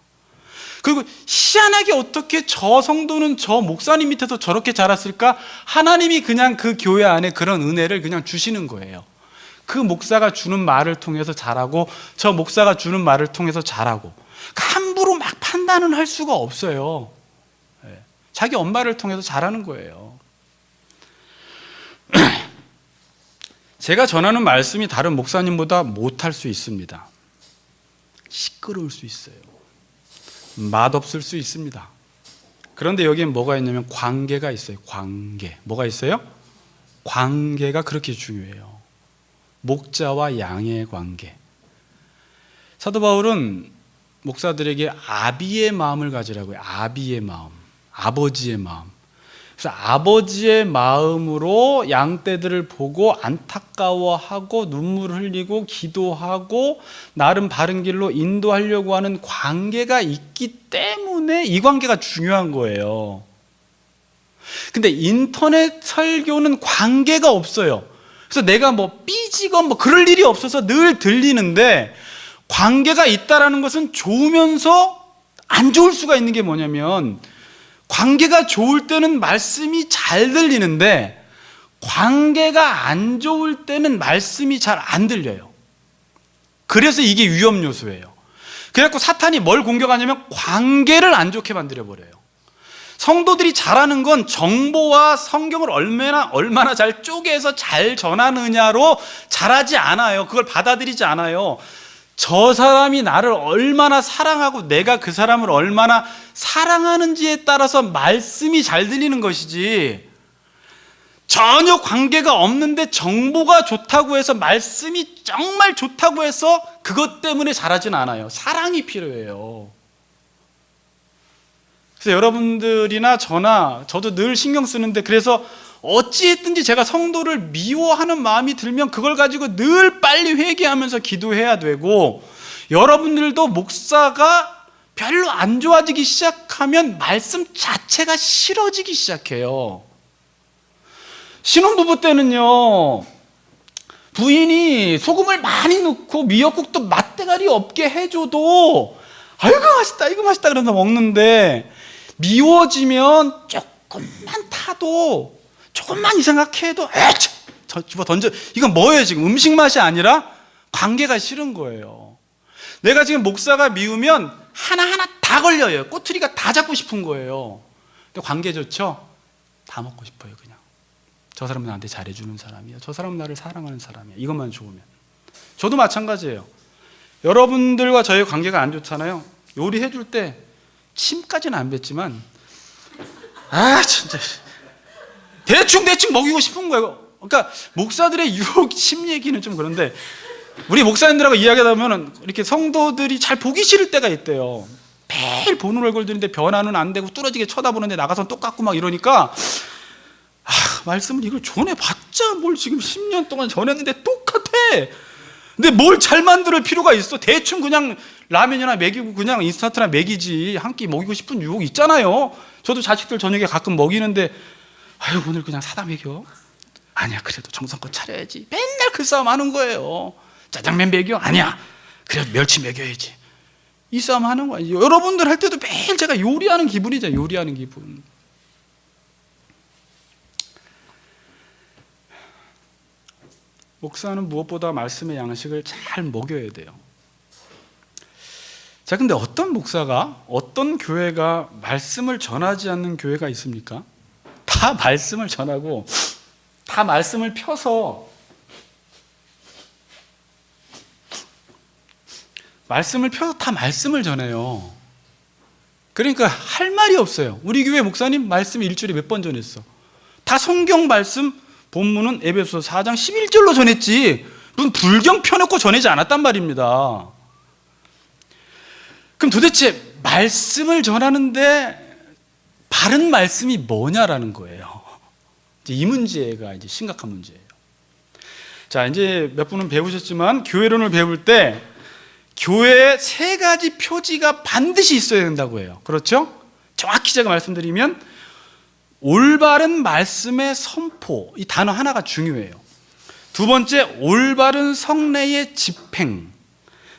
그리고 희한하게 어떻게 저 성도는 저 목사님 밑에서 저렇게 자랐을까? 하나님이 그냥 그 교회 안에 그런 은혜를 그냥 주시는 거예요. 그 목사가 주는 말을 통해서 자라고, 저 목사가 주는 말을 통해서 자라고, 함부로 막 판단은 할 수가 없어요. 자기 엄마를 통해서 자라는 거예요. 제가 전하는 말씀이 다른 목사님보다 못할 수 있습니다. 시끄러울 수 있어요. 맛없을 수 있습니다. 그런데 여기에 뭐가 있냐면 관계가 있어요. 관계. 뭐가 있어요? 관계가 그렇게 중요해요. 목자와 양의 관계. 사도 바울은 목사들에게 아비의 마음을 가지라고요. 아비의 마음, 아버지의 마음. 그래서 아버지의 마음으로 양떼들을 보고 안타까워하고 눈물을 흘리고 기도하고 나름 바른 길로 인도하려고 하는 관계가 있기 때문에 이 관계가 중요한 거예요. 근데 인터넷 설교는 관계가 없어요. 그래서 내가 뭐 삐지건 뭐 그럴 일이 없어서 늘 들리는데, 관계가 있다라는 것은 좋으면서 안 좋을 수가 있는 게 뭐냐면, 관계가 좋을 때는 말씀이 잘 들리는데 관계가 안 좋을 때는 말씀이 잘 안 들려요. 그래서 이게 위험 요소예요. 그래갖고 사탄이 뭘 공격하냐면 관계를 안 좋게 만들어버려요. 성도들이 잘하는 건 정보와 성경을 얼마나 잘 쪼개서 잘 전하느냐로 잘하지 않아요. 그걸 받아들이지 않아요. 저 사람이 나를 얼마나 사랑하고 내가 그 사람을 얼마나 사랑하는지에 따라서 말씀이 잘 들리는 것이지, 전혀 관계가 없는데 정보가 좋다고 해서, 말씀이 정말 좋다고 해서 그것 때문에 잘하진 않아요. 사랑이 필요해요. 그래서 여러분들이나 저도 늘 신경 쓰는데, 그래서 어찌했든지 제가 성도를 미워하는 마음이 들면 그걸 가지고 늘 빨리 회개하면서 기도해야 되고, 여러분들도 목사가 별로 안 좋아지기 시작하면 말씀 자체가 싫어지기 시작해요. 신혼부부 때는요, 부인이 소금을 많이 넣고 미역국도 맛대가리 없게 해줘도 아이고 맛있다 이거 맛있다 그러면서 먹는데, 미워지면 조금만 타도, 조금만 이 생각해도 집어 던져. 이건 뭐예요? 지금 음식 맛이 아니라 관계가 싫은 거예요. 내가 지금 목사가 미우면 하나하나 다 걸려요. 꼬투리가 다 잡고 싶은 거예요. 근데 관계 좋죠? 다 먹고 싶어요. 그냥 저 사람은 나한테 잘해주는 사람이야, 저 사람은 나를 사랑하는 사람이야, 이것만 좋으면. 저도 마찬가지예요. 여러분들과 저의 관계가 안 좋잖아요. 요리해줄 때 침까지는 안 뱉지만 진짜 대충 먹이고 싶은 거예요. 그러니까 목사들의 유혹 침 얘기는 좀 그런데, 우리 목사님들하고 이야기하다 보면 이렇게 성도들이 잘 보기 싫을 때가 있대요. 매일 보는 얼굴들인데 변화는 안 되고 뚫어지게 쳐다보는데 나가서 똑같고 막 이러니까, 말씀을 이걸 전해봤자 뭘 지금 10년 동안 전했는데 똑같아. 근데 뭘 잘 만들 필요가 있어. 대충 그냥 라면이나 먹이고 그냥 인스턴트나 먹이지, 한 끼 먹이고 싶은 유혹이 있잖아요. 저도 자식들 저녁에 가끔 먹이는데 오늘 그냥 사다 먹여? 아니야, 그래도 정성껏 차려야지. 맨날 그 싸움 하는 거예요. 짜장면 먹여? 아니야, 그래도 멸치 먹여야지. 이 싸움 하는 거예요. 여러분들 할 때도 매일 제가 요리하는 기분이죠. 요리하는 기분. 목사는 무엇보다 말씀의 양식을 잘 먹여야 돼요. 자, 근데 어떤 목사가, 어떤 교회가 말씀을 전하지 않는 교회가 있습니까? 다 말씀을 전하고 다 말씀을 펴서 다 말씀을 전해요. 그러니까 할 말이 없어요. 우리 교회 목사님 말씀 일주일에 몇 번 전했어? 다 성경 말씀, 본문은 에베소서 4장 11절로 전했지 무슨 불경 펴놓고 전하지 않았단 말입니다. 그럼 도대체 말씀을 전하는데 바른 말씀이 뭐냐라는 거예요. 이제 이 문제가 이제 심각한 문제예요. 자, 이제 몇 분은 배우셨지만 교회론을 배울 때 교회에 세 가지 표지가 반드시 있어야 된다고 해요. 그렇죠? 정확히 제가 말씀드리면 올바른 말씀의 선포, 이 단어 하나가 중요해요. 두 번째, 올바른 성례의 집행.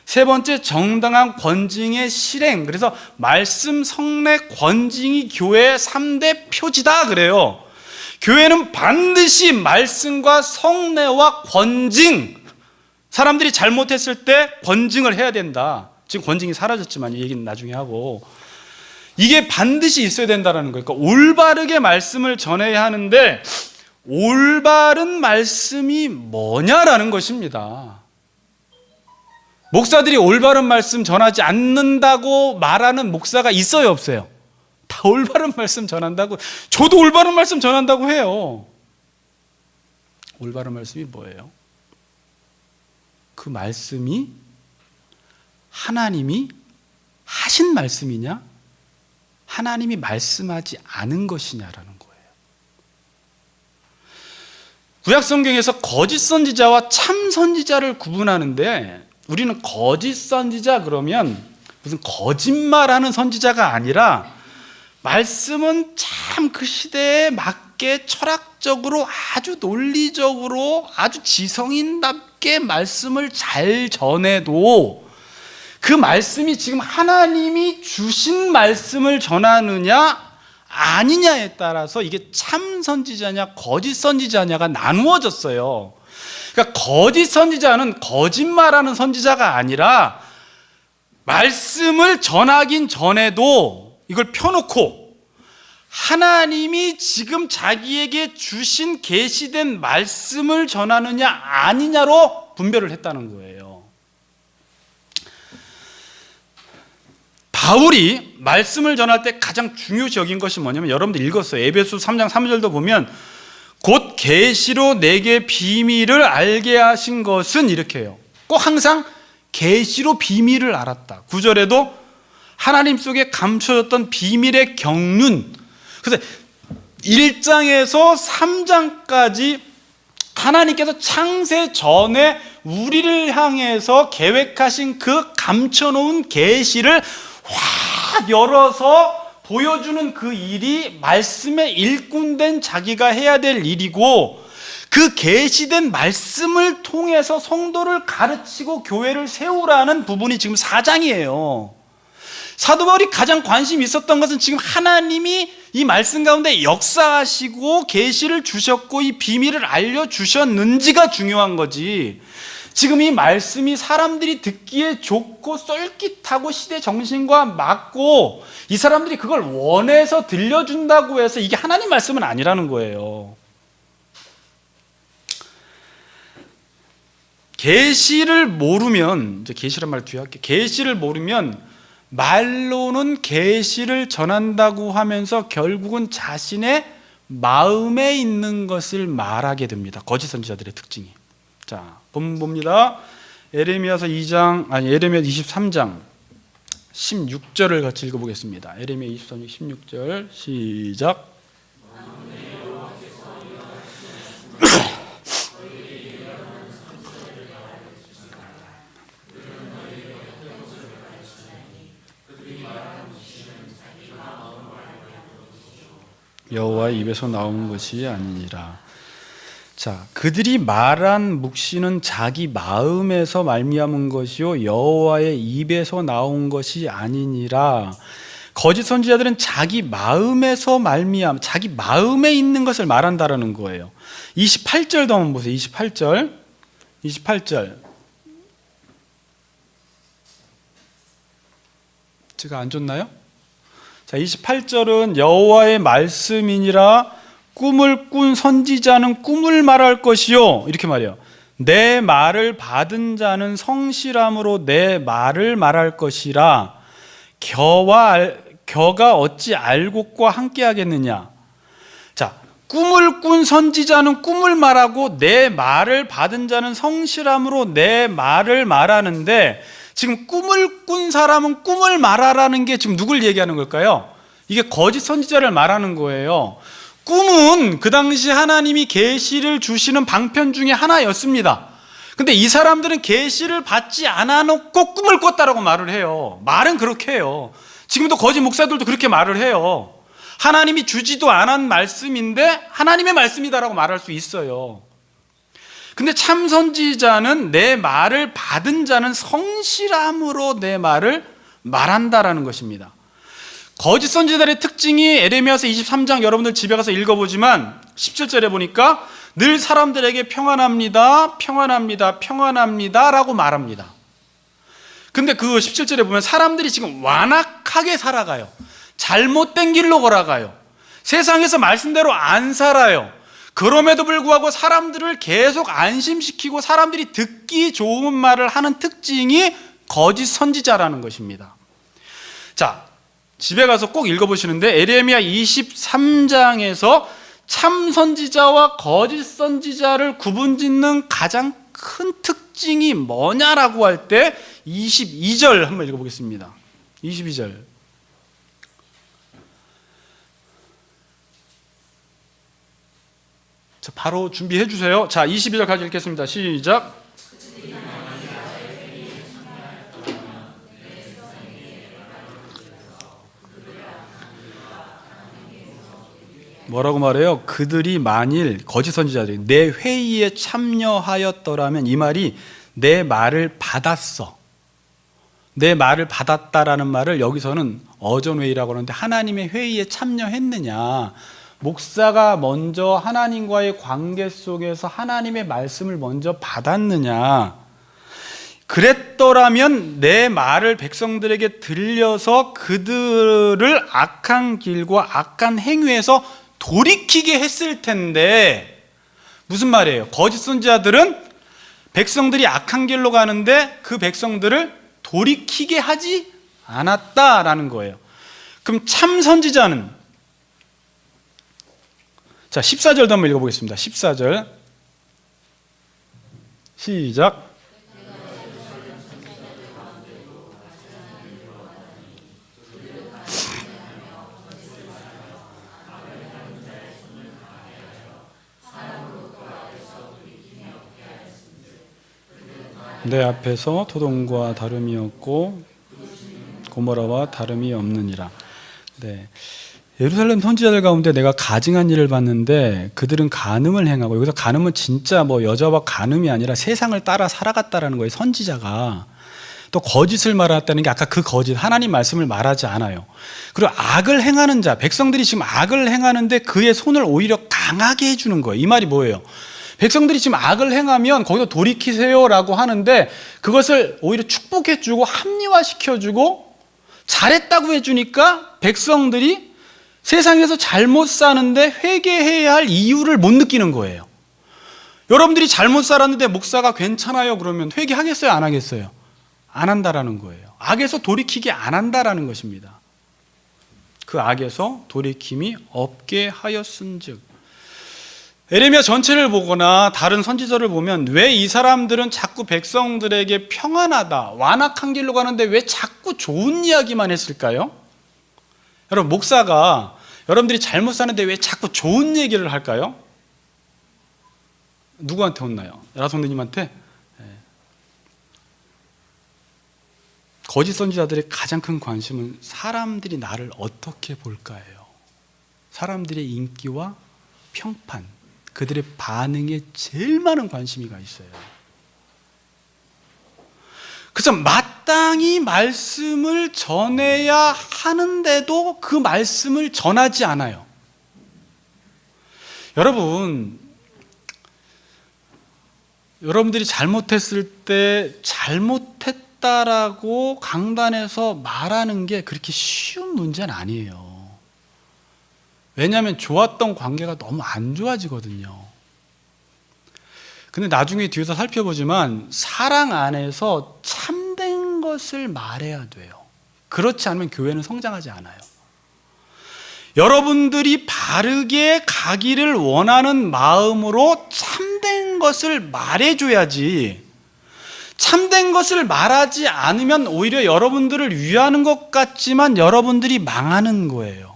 세 번째, 정당한 권징의 실행. 그래서 말씀, 성례, 권징이 교회의 3대 표지다 그래요. 교회는 반드시 말씀과 성례와 권징, 사람들이 잘못했을 때 권징을 해야 된다. 지금 권징이 사라졌지만 이 얘기는 나중에 하고, 이게 반드시 있어야 된다는 거예요. 그러니까 올바르게 말씀을 전해야 하는데 올바른 말씀이 뭐냐라는 것입니다. 목사들이 올바른 말씀 전하지 않는다고 말하는 목사가 있어요, 없어요? 다 올바른 말씀 전한다고. 저도 올바른 말씀 전한다고 해요. 올바른 말씀이 뭐예요? 그 말씀이 하나님이 하신 말씀이냐, 하나님이 말씀하지 않은 것이냐라는 거예요. 구약 성경에서 거짓 선지자와 참 선지자를 구분하는데, 우리는 거짓 선지자 그러면 무슨 거짓말하는 선지자가 아니라 말씀은 참 그 시대에 맞게 철학적으로 아주 논리적으로 아주 지성인답게 말씀을 잘 전해도 그 말씀이 지금 하나님이 주신 말씀을 전하느냐 아니냐에 따라서 이게 참 선지자냐 거짓 선지자냐가 나누어졌어요. 그러니까 거짓 선지자는 거짓말하는 선지자가 아니라 말씀을 전하긴 전해도 이걸 펴놓고 하나님이 지금 자기에게 주신 계시된 말씀을 전하느냐 아니냐로 분별을 했다는 거예요. 바울이 말씀을 전할 때 가장 중요시 여긴 것이 뭐냐면, 여러분들 읽었어요. 에베소 3장 3절도 보면 곧 계시로 내게 비밀을 알게 하신 것은, 이렇게 해요. 꼭 항상 계시로 비밀을 알았다. 9절에도 하나님 속에 감춰졌던 비밀의 경륜. 그래서 1장에서 3장까지 하나님께서 창세 전에 우리를 향해서 계획하신 그 감춰놓은 계시를 확 열어서 보여주는 그 일이 말씀의 일꾼된 자기가 해야 될 일이고, 그 계시된 말씀을 통해서 성도를 가르치고 교회를 세우라는 부분이 지금 4장이에요. 사도 바울이 가장 관심이 있었던 것은 지금 하나님이 이 말씀 가운데 역사하시고 계시를 주셨고 이 비밀을 알려주셨는지가 중요한 거지, 지금 이 말씀이 사람들이 듣기에 좋고 쏠깃하고 시대 정신과 맞고 이 사람들이 그걸 원해서 들려준다고 해서 이게 하나님 말씀은 아니라는 거예요. 계시를 모르면, 이제 계시란 말 뒤에 할게요. 계시를 모르면 말로는 계시를 전한다고 하면서 결국은 자신의 마음에 있는 것을 말하게 됩니다. 거짓 선지자들의 특징이. 자, 본문 봅니다. 에레미야서 23장 16절을 같이 읽어보겠습니다. 에레미야 23장 16절 시작. 여호와의 입에서 나온 것이 아니니라. 자, 그들이 말한 묵시는 자기 마음에서 말미암은 것이요 여호와의 입에서 나온 것이 아니니라. 거짓 선지자들은 자기 마음에서 말미암, 자기 마음에 있는 것을 말한다라는 거예요. 28절도 한번 보세요. 28절. 제가 안 줬나요? 자, 28절은 여호와의 말씀이니라. 꿈을 꾼 선지자는 꿈을 말할 것이요, 이렇게 말해요. 내 말을 받은 자는 성실함으로 내 말을 말할 것이라. 겨가 어찌 알곡과 함께 하겠느냐. 자, 꿈을 꾼 선지자는 꿈을 말하고 내 말을 받은 자는 성실함으로 내 말을 말하는데, 지금 꿈을 꾼 사람은 꿈을 말하라는 게 지금 누굴 얘기하는 걸까요? 이게 거짓 선지자를 말하는 거예요. 꿈은 그 당시 하나님이 계시를 주시는 방편 중에 하나였습니다. 근데 이 사람들은 계시를 받지 않아 놓고 꿈을 꿨다라고 말을 해요. 말은 그렇게 해요. 지금도 거짓 목사들도 그렇게 말을 해요. 하나님이 주지도 않은 말씀인데 하나님의 말씀이다라고 말할 수 있어요. 근데 참 선지자는 내 말을 받은 자는 성실함으로 내 말을 말한다라는 것입니다. 거짓 선지자들의 특징이 에레미야서 23장 여러분들 집에 가서 읽어보지만 17절에 보니까 늘 사람들에게 평안합니다, 평안합니다, 평안합니다 라고 말합니다. 근데 그 17절에 보면 사람들이 지금 완악하게 살아가요. 잘못된 길로 걸어가요. 세상에서 말씀대로 안 살아요. 그럼에도 불구하고 사람들을 계속 안심시키고 사람들이 듣기 좋은 말을 하는 특징이 거짓 선지자라는 것입니다. 자, 집에 가서 꼭 읽어보시는데 에레미야 23장에서 참 선지자와 거짓 선지자를 구분짓는 가장 큰 특징이 뭐냐라고 할 때 22절 한번 읽어보겠습니다. 22절. 자, 바로 준비해 주세요. 자, 22절 가지고 읽겠습니다. 시작. 뭐라고 말해요? 그들이 만일 거짓 선지자들이 내 회의에 참여하였더라면, 이 말이 내 말을 받았어. 내 말을 받았다라는 말을 여기서는 어전회의라고 하는데, 하나님의 회의에 참여했느냐, 목사가 먼저 하나님과의 관계 속에서 하나님의 말씀을 먼저 받았느냐, 그랬더라면 내 말을 백성들에게 들려서 그들을 악한 길과 악한 행위에서 돌이키게 했을 텐데, 무슨 말이에요? 거짓 선지자들은 백성들이 악한 길로 가는데 그 백성들을 돌이키게 하지 않았다라는 거예요. 그럼 참 선지자는, 자 14절도 한번 읽어보겠습니다. 14절 시작. 내 앞에서 소돔과 다름이 없고 고모라와 다름이 없느니라. 네. 예루살렘 선지자들 가운데 내가 가증한 일을 봤는데 그들은 간음을 행하고, 여기서 간음은 진짜 뭐 여자와 간음이 아니라 세상을 따라 살아갔다라는 거예요. 선지자가 또 거짓을 말했다는 게 아까 그 거짓, 하나님 말씀을 말하지 않아요. 그리고 악을 행하는 자, 백성들이 지금 악을 행하는데 그의 손을 오히려 강하게 해주는 거예요. 이 말이 뭐예요? 백성들이 지금 악을 행하면 거기서 돌이키세요라고 하는데 그것을 오히려 축복해주고 합리화시켜주고 잘했다고 해주니까 백성들이 세상에서 잘못 사는데 회개해야 할 이유를 못 느끼는 거예요. 여러분들이 잘못 살았는데 목사가 괜찮아요 그러면 회개하겠어요? 안 하겠어요? 안 한다라는 거예요. 악에서 돌이키게 안 한다라는 것입니다. 그 악에서 돌이킴이 없게 하였은즉. 에레미야 전체를 보거나 다른 선지서를 보면 왜 이 사람들은 자꾸 백성들에게 평안하다, 완악한 길로 가는데 왜 자꾸 좋은 이야기만 했을까요? 여러분, 목사가 여러분들이 잘못 사는데 왜 자꾸 좋은 얘기를 할까요? 누구한테 혼나요? 라송대님한테? 거짓 선지자들의 가장 큰 관심은 사람들이 나를 어떻게 볼까예요. 사람들의 인기와 평판, 그들의 반응에 제일 많은 관심이가 있어요. 그래서 마땅히 말씀을 전해야 하는데도 그 말씀을 전하지 않아요. 여러분들이 잘못했을 때 잘못했다라고 강단에서 말하는 게 그렇게 쉬운 문제는 아니에요. 왜냐하면 좋았던 관계가 너무 안 좋아지거든요. 근데 나중에 뒤에서 살펴보지만 사랑 안에서 참된 것을 말해야 돼요. 그렇지 않으면 교회는 성장하지 않아요. 여러분들이 바르게 가기를 원하는 마음으로 참된 것을 말해줘야지, 참된 것을 말하지 않으면 오히려 여러분들을 위하는 것 같지만 여러분들이 망하는 거예요.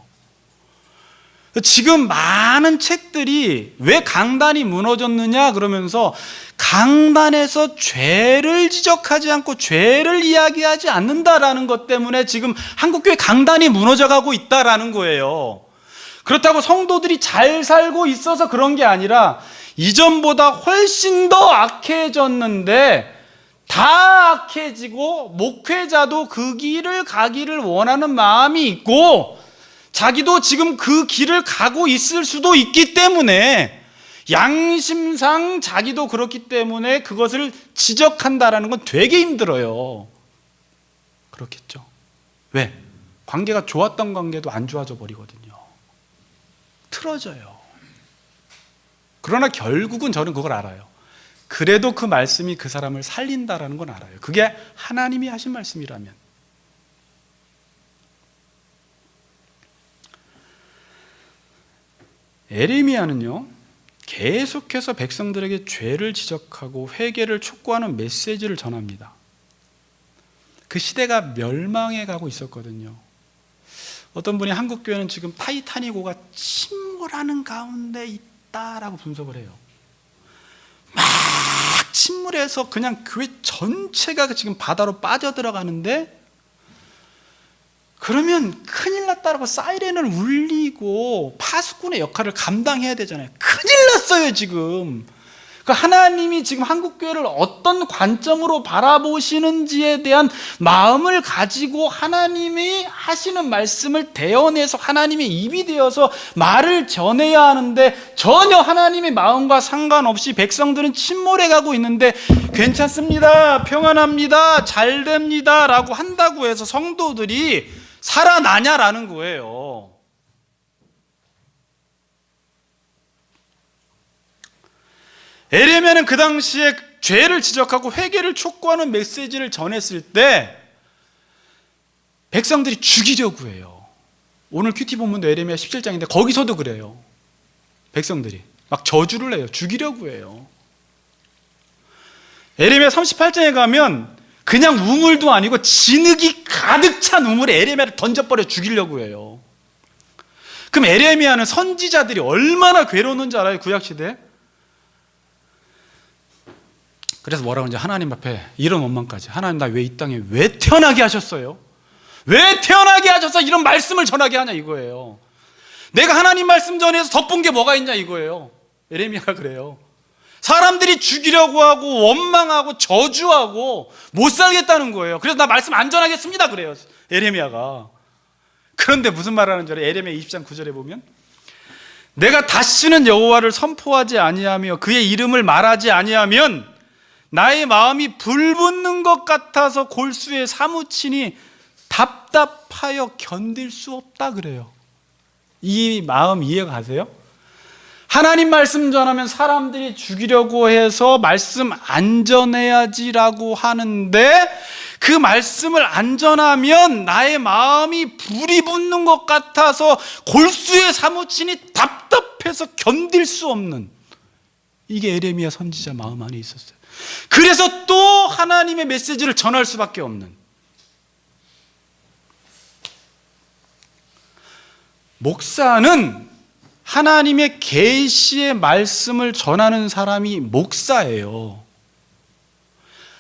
지금 많은 책들이 왜 강단이 무너졌느냐 그러면서 강단에서 죄를 지적하지 않고 죄를 이야기하지 않는다라는 것 때문에 지금 한국교회 강단이 무너져가고 있다라는 거예요. 그렇다고 성도들이 잘 살고 있어서 그런 게 아니라 이전보다 훨씬 더 악해졌는데, 다 악해지고 목회자도 그 길을 가기를 원하는 마음이 있고 자기도 지금 그 길을 가고 있을 수도 있기 때문에, 양심상 자기도 그렇기 때문에 그것을 지적한다라는 건 되게 힘들어요. 그렇겠죠. 왜? 관계가 좋았던 관계도 안 좋아져 버리거든요. 틀어져요. 그러나 결국은 저는 그걸 알아요. 그래도 그 말씀이 그 사람을 살린다라는 건 알아요. 그게 하나님이 하신 말씀이라면. 에레미야는요, 계속해서 백성들에게 죄를 지적하고 회개를 촉구하는 메시지를 전합니다. 그 시대가 멸망해 가고 있었거든요. 어떤 분이 한국교회는 지금 타이타닉호가 침몰하는 가운데 있다라고 분석을 해요. 막 침몰해서 그냥 교회 전체가 지금 바다로 빠져들어가는데 그러면 큰일 났다라고 사이렌을 울리고 파수꾼의 역할을 감당해야 되잖아요. 큰일 났어요 지금. 하나님이 지금 한국교회를 어떤 관점으로 바라보시는지에 대한 마음을 가지고 하나님이 하시는 말씀을 대언해서 하나님의 입이 되어서 말을 전해야 하는데, 전혀 하나님의 마음과 상관없이 백성들은 침몰해 가고 있는데, 괜찮습니다, 평안합니다, 잘 됩니다 라고 한다고 해서 성도들이 살아나냐라는 거예요. 에레미야는 그 당시에 죄를 지적하고 회개를 촉구하는 메시지를 전했을 때 백성들이 죽이려고 해요. 오늘 큐티 본문도 에레미야 17장인데 거기서도 그래요. 백성들이 막 저주를 해요. 죽이려고 해요. 에레미야 38장에 가면 그냥 우물도 아니고 진흙이 가득 찬 우물에 에레미야를 던져버려 죽이려고 해요. 그럼 에레미야는 선지자들이 얼마나 괴로웠는지 알아요? 구약시대에? 그래서 뭐라고 하는지, 하나님 앞에 이런 원망까지. 하나님, 나 왜 이 땅에 왜 태어나게 하셨어요? 왜 태어나게 하셔서 이런 말씀을 전하게 하냐 이거예요. 내가 하나님 말씀 전해서 덮은 게 뭐가 있냐 이거예요. 에레미야가 그래요. 사람들이 죽이려고 하고 원망하고 저주하고 못 살겠다는 거예요. 그래서 나 말씀 안 전하겠습니다 그래요 에레미야가. 그런데 무슨 말을 하는지 알아요? 에레미야 20장 9절에 보면, 내가 다시는 여호와를 선포하지 아니하며 그의 이름을 말하지 아니하면 나의 마음이 불붙는 것 같아서 골수에 사무치니 답답하여 견딜 수 없다 그래요. 이 마음 이해가 가세요? 하나님 말씀 전하면 사람들이 죽이려고 해서 말씀 안 전해야지라고 하는데, 그 말씀을 안 전하면 나의 마음이 불이 붙는 것 같아서 골수에 사무치니 답답해서 견딜 수 없는, 이게 에레미야 선지자 마음 안에 있었어요. 그래서 또 하나님의 메시지를 전할 수밖에 없는. 목사는 하나님의 계시의 말씀을 전하는 사람이 목사예요.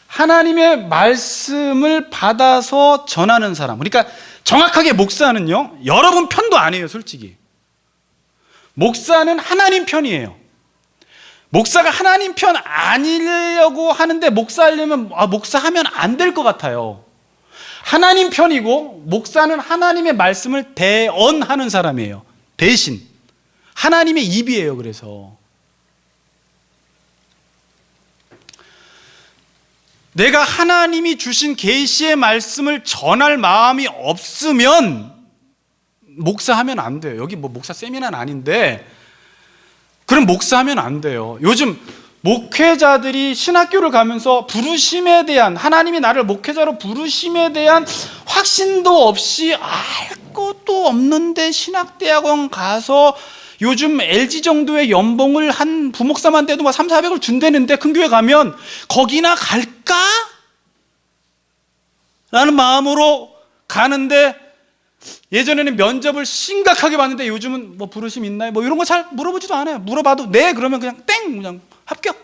하나님의 말씀을 받아서 전하는 사람. 그러니까 정확하게 목사는요, 여러분 편도 아니에요 솔직히. 목사는 하나님 편이에요. 목사가 하나님 편 아니려고 하는데 목사하려면 목사하면 안 될 것 같아요. 하나님 편이고, 목사는 하나님의 말씀을 대언하는 사람이에요. 대신 하나님의 입이에요. 그래서 내가 하나님이 주신 계시의 말씀을 전할 마음이 없으면 목사하면 안 돼요. 여기 뭐 목사 세미나는 아닌데, 그럼 목사하면 안 돼요. 요즘 목회자들이 신학교를 가면서 부르심에 대한, 하나님이 나를 목회자로 부르심에 대한 확신도 없이 알 것도 없는데 신학대학원 가서 요즘 LG 정도의 연봉을 한 부목사만 돼도 막 300~400을 준다는데 큰 교회 가면 거기나 갈까? 라는 마음으로 가는데, 예전에는 면접을 심각하게 봤는데 요즘은 뭐 부르심 있나요? 뭐 이런 거 잘 물어보지도 않아요. 물어봐도 네 그러면 그냥 땡, 그냥 합격.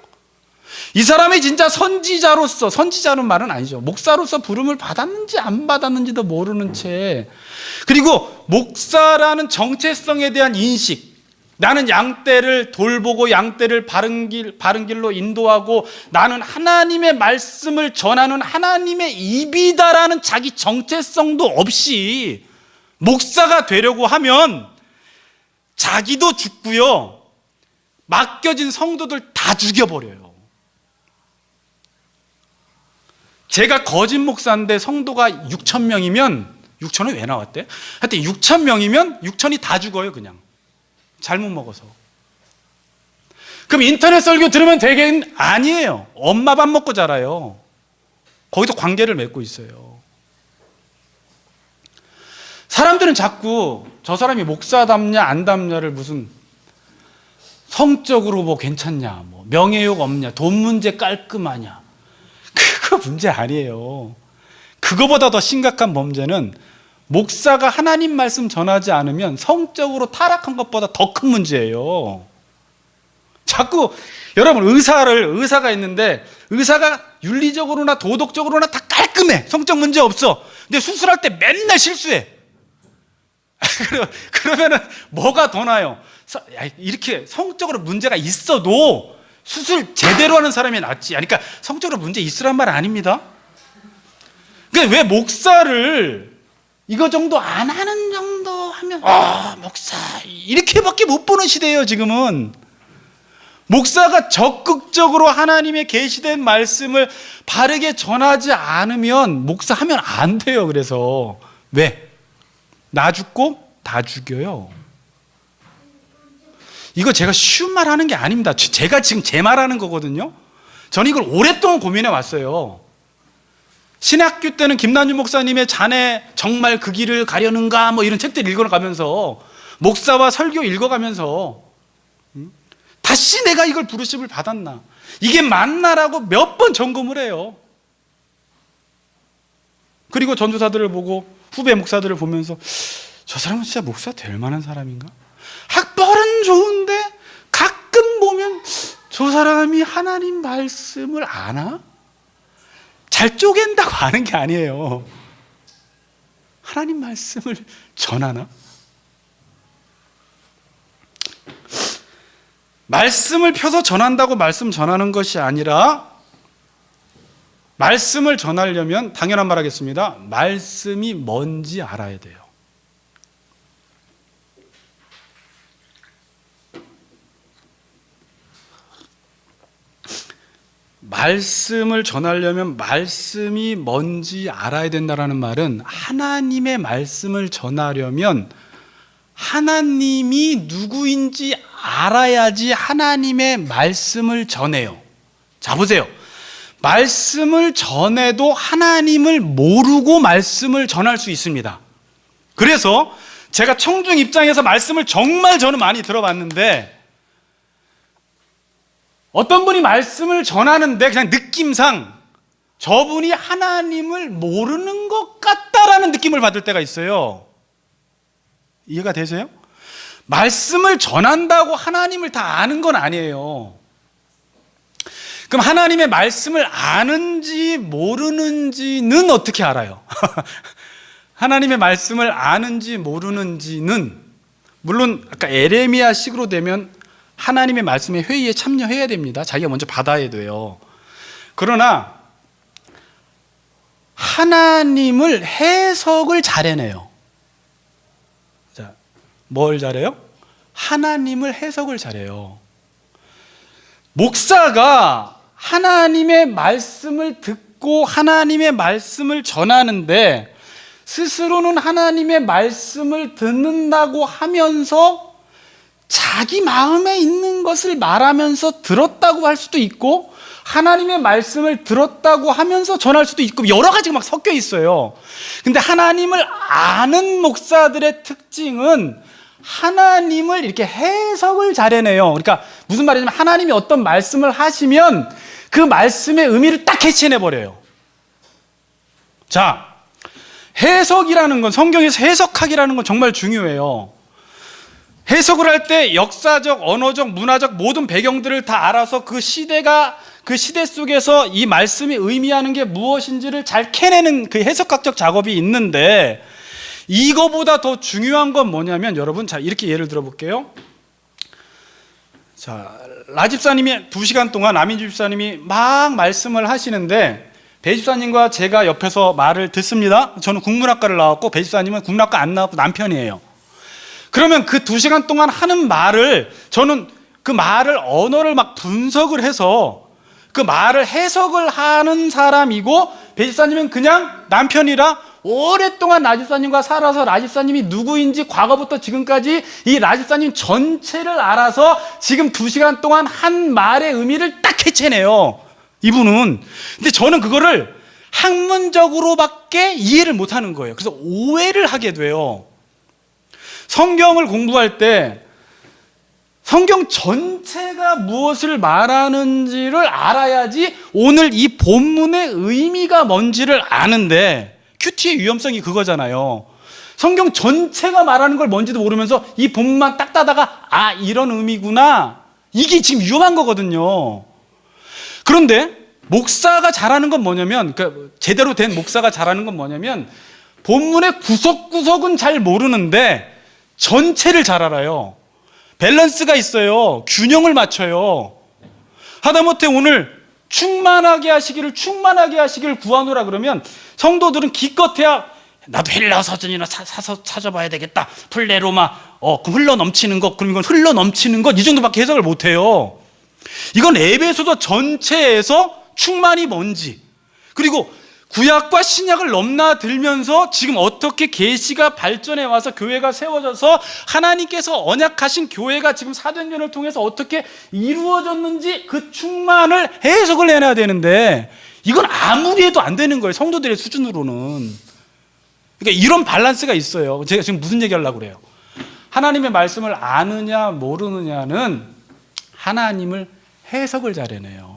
이 사람이 진짜 선지자로서, 선지자는 말은 아니죠, 목사로서 부름을 받았는지 안 받았는지도 모르는 채, 그리고 목사라는 정체성에 대한 인식, 나는 양떼를 돌보고 양떼를 바른 길로 인도하고 나는 하나님의 말씀을 전하는 하나님의 입이다라는 자기 정체성도 없이 목사가 되려고 하면 자기도 죽고요, 맡겨진 성도들 다 죽여버려요. 제가 거짓 목사인데 성도가 6,000명이면, 6,000은 왜 나왔대? 하여튼 6,000명이면 6,000이 다 죽어요. 그냥 잘못 먹어서. 그럼 인터넷 설교 들으면 되긴? 아니에요. 엄마 밥 먹고 자라요. 거기서 관계를 맺고 있어요. 사람들은 자꾸 저 사람이 목사답냐 안 답냐를 무슨 성적으로 뭐 괜찮냐, 뭐 명예욕 없냐, 돈 문제 깔끔하냐, 그거 문제 아니에요. 그거보다 더 심각한 범죄는 목사가 하나님 말씀 전하지 않으면 성적으로 타락한 것보다 더 큰 문제예요. 자꾸 여러분, 의사가 있는데 의사가 윤리적으로나 도덕적으로나 다 깔끔해, 성적 문제 없어. 근데 수술할 때 맨날 실수해. 그러면은 뭐가 더 나아요? 이렇게 성적으로 문제가 있어도 수술 제대로 하는 사람이 낫지. 그러니까 성적으로 문제 있으란 말 아닙니다. 그러니까 왜 목사를 이거 정도 안 하는 정도 하면 목사 이렇게밖에 못 보는 시대예요. 지금은 목사가 적극적으로 하나님의 계시된 말씀을 바르게 전하지 않으면 목사하면 안 돼요. 그래서 왜? 나 죽고 다 죽여요. 이거 제가 쉬운 말 하는 게 아닙니다. 제가 지금 제 말하는 거거든요. 저는 이걸 오랫동안 고민해 왔어요. 신학교 때는 김난주 목사님의 자네 정말 그 길을 가려는가 뭐 이런 책들 읽어가면서 목사와 설교 읽어가면서 다시 내가 이걸 부르심을 받았나, 이게 맞나라고 몇 번 점검을 해요. 그리고 전도사들을 보고 후배 목사들을 보면서 저 사람은 진짜 목사 될 만한 사람인가? 학벌은 좋은데 가끔 보면 저 사람이 하나님 말씀을 아나? 잘 쪼갠다고 아는 게 아니에요. 하나님 말씀을 전하나? 말씀을 펴서 전한다고 말씀 전하는 것이 아니라 말씀을 전하려면 당연한 말 하겠습니다. 말씀이 뭔지 알아야 돼요. 말씀을 전하려면 말씀이 뭔지 알아야 된다라는 말은 하나님의 말씀을 전하려면 하나님이 누구인지 알아야지 하나님의 말씀을 전해요. 자, 보세요. 말씀을 전해도 하나님을 모르고 말씀을 전할 수 있습니다. 그래서 제가 청중 입장에서 말씀을 정말 저는 많이 들어봤는데 어떤 분이 말씀을 전하는데 그냥 느낌상 저분이 하나님을 모르는 것 같다라는 느낌을 받을 때가 있어요. 이해가 되세요? 말씀을 전한다고 하나님을 다 아는 건 아니에요. 그럼 하나님의 말씀을 아는지 모르는지는 어떻게 알아요? 하나님의 말씀을 아는지 모르는지는 물론 아까 에레미야 식으로 되면 하나님의 말씀의 회의에 참여해야 됩니다. 자기가 먼저 받아야 돼요. 그러나 하나님을 해석을 잘 해내요. 자, 뭘 잘해요? 하나님을 해석을 잘해요. 목사가 하나님의 말씀을 듣고 하나님의 말씀을 전하는데 스스로는 하나님의 말씀을 듣는다고 하면서 자기 마음에 있는 것을 말하면서 들었다고 할 수도 있고 하나님의 말씀을 들었다고 하면서 전할 수도 있고 여러 가지가 막 섞여 있어요. 근데 하나님을 아는 목사들의 특징은 하나님을 이렇게 해석을 잘 해내요. 그러니까 무슨 말이냐면 하나님이 어떤 말씀을 하시면 그 말씀의 의미를 딱 캐치해내버려요. 자, 해석이라는 건, 성경에서 해석하기라는 건 정말 중요해요. 해석을 할 때 역사적, 언어적, 문화적 모든 배경들을 다 알아서 그 시대가 그 시대 속에서 이 말씀이 의미하는 게 무엇인지를 잘 캐내는 그 해석학적 작업이 있는데 이거보다 더 중요한 건 뭐냐면 여러분, 자, 이렇게 예를 들어 볼게요. 자, 라 집사님이 2시간 동안 남인주 집사님이 막 말씀을 하시는데 배 집사님과 제가 옆에서 말을 듣습니다. 저는 국문학과를 나왔고 배 집사님은 국문학과 안 나왔고 남편이에요. 그러면 그 2시간 동안 하는 말을 저는 그 말을 언어를 막 분석을 해서 그 말을 해석을 하는 사람이고 배 집사님은 그냥 남편이라 오랫동안 라 집사님과 살아서 라 집사님이 누구인지 과거부터 지금까지 이 라 집사님 전체를 알아서 지금 2시간 동안 한 말의 의미를 딱 캐치해내요. 이분은. 근데 저는 그거를 학문적으로밖에 이해를 못하는 거예요. 그래서 오해를 하게 돼요. 성경을 공부할 때 성경 전체가 무엇을 말하는지를 알아야지 오늘 이 본문의 의미가 뭔지를 아는데 큐티의 위험성이 그거잖아요. 성경 전체가 말하는 걸 뭔지도 모르면서 이 본문만 딱 따다가 아, 이런 의미구나. 이게 지금 위험한 거거든요. 그런데 목사가 잘하는 건 뭐냐면, 그러니까 제대로 된 목사가 잘하는 건 뭐냐면 본문의 구석구석은 잘 모르는데 전체를 잘 알아요. 밸런스가 있어요. 균형을 맞춰요. 하다못해 오늘 충만하게 하시기를 구하노라 그러면 성도들은 기껏해야 나도 헬라어 서전이나 사서 찾아봐야 되겠다. 플레로마, 그 흘러 넘치는 것, 그럼 이건 흘러 넘치는 것 이 정도밖에 해석을 못해요. 이건 에베소서 전체에서 충만이 뭔지, 그리고 구약과 신약을 넘나들면서 지금 어떻게 계시가 발전해 와서 교회가 세워져서 하나님께서 언약하신 교회가 지금 사도행전을 통해서 어떻게 이루어졌는지 그 충만을 해석을 해놔야 되는데 이건 아무리 해도 안 되는 거예요. 성도들의 수준으로는. 그러니까 이런 밸런스가 있어요. 제가 지금 무슨 얘기하려고 그래요? 하나님의 말씀을 아느냐 모르느냐는 하나님을 해석을 잘 해내요.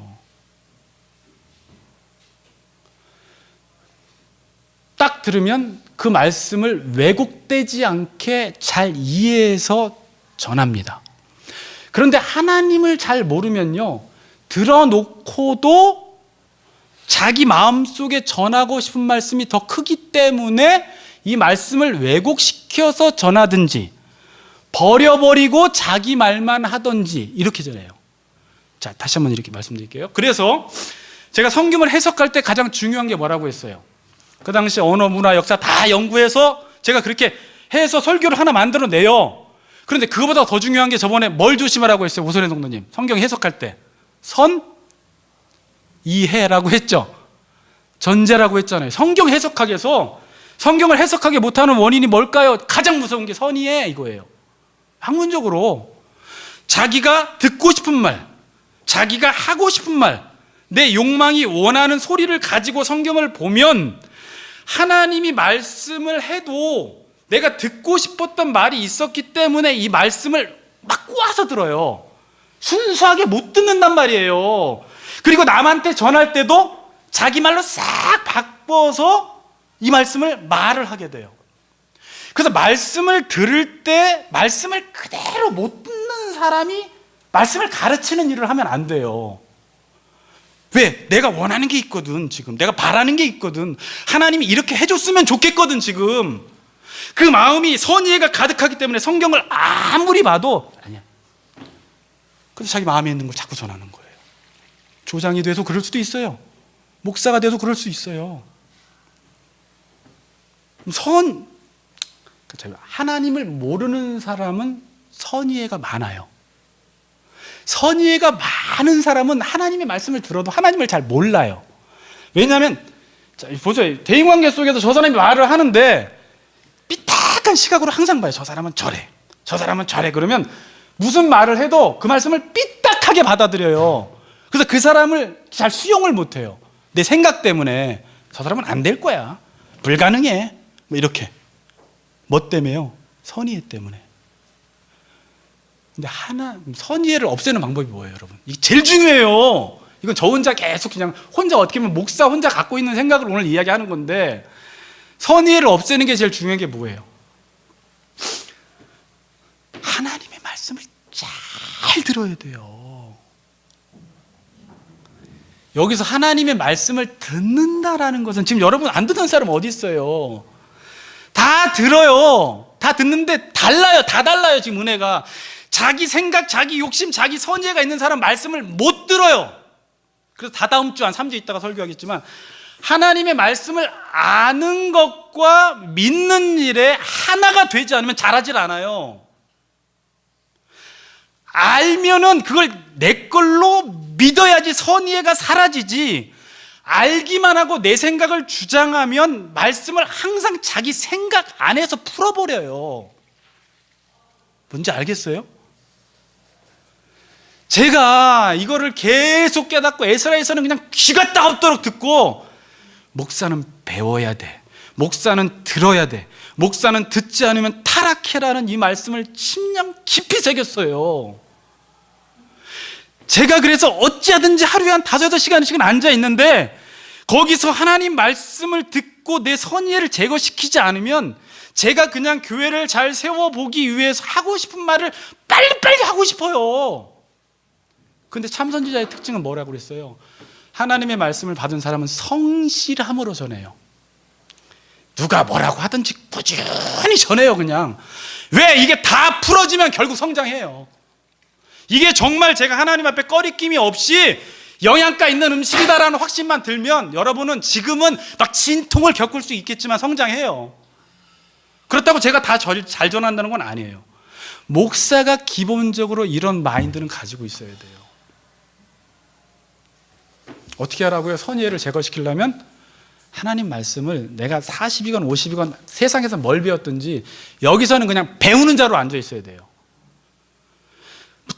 딱 들으면 그 말씀을 왜곡되지 않게 잘 이해해서 전합니다. 그런데 하나님을 잘 모르면요, 들어놓고도 자기 마음속에 전하고 싶은 말씀이 더 크기 때문에 이 말씀을 왜곡시켜서 전하든지 버려버리고 자기 말만 하든지 이렇게 전해요. 자, 다시 한번 이렇게 말씀드릴게요. 그래서 제가 성경을 해석할 때 가장 중요한 게 뭐라고 했어요? 그 당시 언어, 문화, 역사 다 연구해서 제가 그렇게 해서 설교를 하나 만들어내요. 그런데 그거보다 더 중요한 게 저번에 뭘 조심하라고 했어요? 오선혜 동도님, 성경 해석할 때 이해라고 했죠. 전제라고 했잖아요. 성경 해석학에서 성경을 해석하게 못하는 원인이 뭘까요? 가장 무서운 게 선이해 이거예요. 학문적으로 자기가 듣고 싶은 말, 자기가 하고 싶은 말, 내 욕망이 원하는 소리를 가지고 성경을 보면 하나님이 말씀을 해도 내가 듣고 싶었던 말이 있었기 때문에 이 말씀을 막 꼬아서 들어요. 순수하게 못 듣는단 말이에요. 그리고 남한테 전할 때도 자기 말로 싹 바꿔서 이 말씀을 말을 하게 돼요. 그래서 말씀을 들을 때 말씀을 그대로 못 듣는 사람이 말씀을 가르치는 일을 하면 안 돼요. 왜? 내가 원하는 게 있거든. 지금 내가 바라는 게 있거든. 하나님이 이렇게 해줬으면 좋겠거든. 지금 그 마음이 선의가 가득하기 때문에 성경을 아무리 봐도 아니야. 그래서 자기 마음에 있는 걸 자꾸 전하는 거예요. 조장이 돼서 그럴 수도 있어요. 목사가 돼서 그럴 수 있어요. 하나님을 모르는 사람은 선의가 많아요. 선의가 많은 사람은 하나님의 말씀을 들어도 하나님을 잘 몰라요. 왜냐하면 보세요. 대인관계 속에서 저 사람이 말을 하는데 삐딱한 시각으로 항상 봐요. 저 사람은 저래, 저 사람은 저래. 그러면 무슨 말을 해도 그 말씀을 삐딱하게 받아들여요. 그래서 그 사람을 잘 수용을 못해요. 내 생각 때문에 저 사람은 안 될 거야, 불가능해, 뭐 이렇게. 뭐 때문에요? 선의의 때문에. 근데 선의를 없애는 방법이 뭐예요, 여러분? 이게 제일 중요해요. 이건 저 혼자 계속 그냥 혼자 어떻게 보면 목사 혼자 갖고 있는 생각을 오늘 이야기하는 건데, 선의를 없애는 게 제일 중요한 게 뭐예요? 하나님의 말씀을 잘 들어야 돼요. 여기서 하나님의 말씀을 듣는다라는 것은, 지금 여러분 안 듣는 사람 어디 있어요? 다 들어요. 다 듣는데 달라요. 다 달라요. 지금 은혜가. 자기 생각, 자기 욕심, 자기 선의가 있는 사람 말씀을 못 들어요. 그래서 다다음 주 한 3주 있다가 설교하겠지만, 하나님의 말씀을 아는 것과 믿는 일에 하나가 되지 않으면 잘하질 않아요. 알면은 그걸 내 걸로 믿어야지 선의가 사라지지, 알기만 하고 내 생각을 주장하면 말씀을 항상 자기 생각 안에서 풀어버려요. 뭔지 알겠어요? 제가 이거를 계속 깨닫고 에스라에서는 그냥 귀가 따갑도록 듣고, 목사는 배워야 돼, 목사는 들어야 돼, 목사는 듣지 않으면 타락해라는 이 말씀을 심령 깊이 새겼어요. 제가 그래서 어찌하든지 하루에 한 5-6시간씩은 앉아 있는데, 거기서 하나님 말씀을 듣고 내 선의를 제거시키지 않으면 제가 그냥 교회를 잘 세워보기 위해서 하고 싶은 말을 빨리빨리 하고 싶어요. 근데 참선지자의 특징은 뭐라고 그랬어요? 하나님의 말씀을 받은 사람은 성실함으로 전해요. 누가 뭐라고 하든지 꾸준히 전해요. 그냥 왜? 이게 다 풀어지면 결국 성장해요. 이게 정말 제가 하나님 앞에 꺼리낌이 없이 영양가 있는 음식이다라는 확신만 들면 여러분은 지금은 막 진통을 겪을 수 있겠지만 성장해요. 그렇다고 제가 다 잘 전한다는 건 아니에요. 목사가 기본적으로 이런 마인드는 가지고 있어야 돼요. 어떻게 하라고요? 선의를 제거시키려면 하나님 말씀을 내가 40이건 50이건 세상에서 뭘 배웠든지 여기서는 그냥 배우는 자로 앉아 있어야 돼요.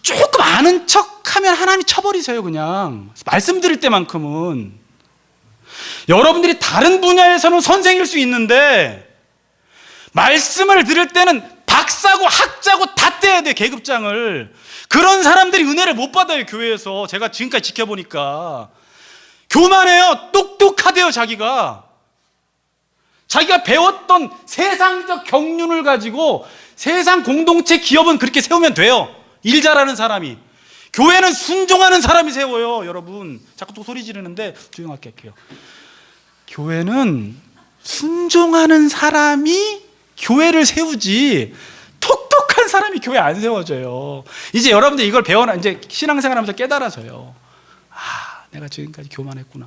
조금 아는 척하면 하나님이 쳐버리세요. 그냥 말씀드릴 때만큼은. 여러분들이 다른 분야에서는 선생일 수 있는데 말씀을 들을 때는 박사고 학자고 다 떼야 돼. 계급장을. 그런 사람들이 은혜를 못 받아요. 교회에서. 제가 지금까지 지켜보니까 교만해요. 똑똑하대요. 자기가 배웠던 세상적 경륜을 가지고 세상 공동체 기업은 그렇게 세우면 돼요. 일 잘하는 사람이. 교회는 순종하는 사람이 세워요. 여러분 자꾸 또 소리 지르는데 조용하게 할게요. 교회는 순종하는 사람이 교회를 세우지 똑똑한 사람이 교회 안 세워져요. 이제 여러분들 이걸 배워나 이제 신앙생활하면서 깨달아져요. 아, 내가 지금까지 교만했구나.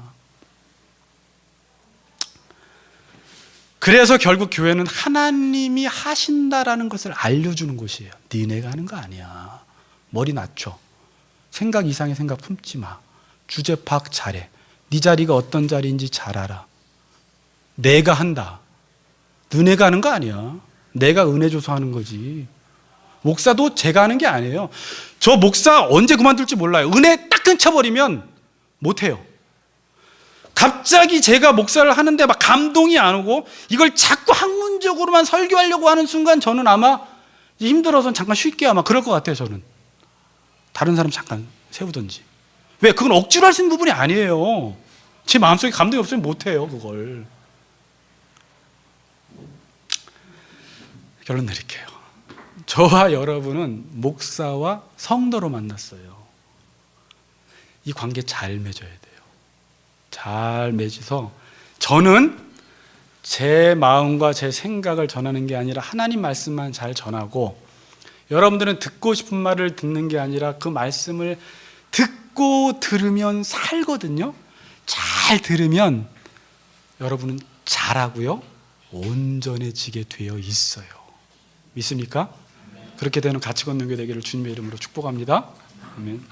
그래서 결국 교회는 하나님이 하신다라는 것을 알려주는 곳이에요. 니네가 하는 거 아니야. 머리 낮춰. 생각 이상의 생각 품지 마. 주제 파악 잘해. 네 자리가 어떤 자리인지 잘 알아. 내가 한다. 너네가 하는 거 아니야. 내가 은혜 줘서 하는 거지. 목사도 제가 하는 게 아니에요. 저 목사 언제 그만둘지 몰라요. 은혜 딱 끊쳐버리면 못해요. 갑자기 제가 목사를 하는데 막 감동이 안 오고 이걸 자꾸 학문적으로만 설교하려고 하는 순간 저는 아마 힘들어서 잠깐 쉴게요. 아마 그럴 것 같아요. 저는 다른 사람 잠깐 세우든지. 왜? 그건 억지로 할 수 있는 부분이 아니에요. 제 마음속에 감동이 없으면 못해요. 그걸. 결론 내릴게요. 저와 여러분은 목사와 성도로 만났어요. 이 관계 잘 맺어야 돼요. 잘 맺어서 저는 제 마음과 제 생각을 전하는 게 아니라 하나님 말씀만 잘 전하고 여러분들은 듣고 싶은 말을 듣는 게 아니라 그 말씀을 듣고 들으면 살거든요. 잘 들으면 여러분은 잘하고요. 온전해지게 되어 있어요. 믿습니까? 그렇게 되는 가치 걷는 게 되기를 주님의 이름으로 축복합니다. 아멘.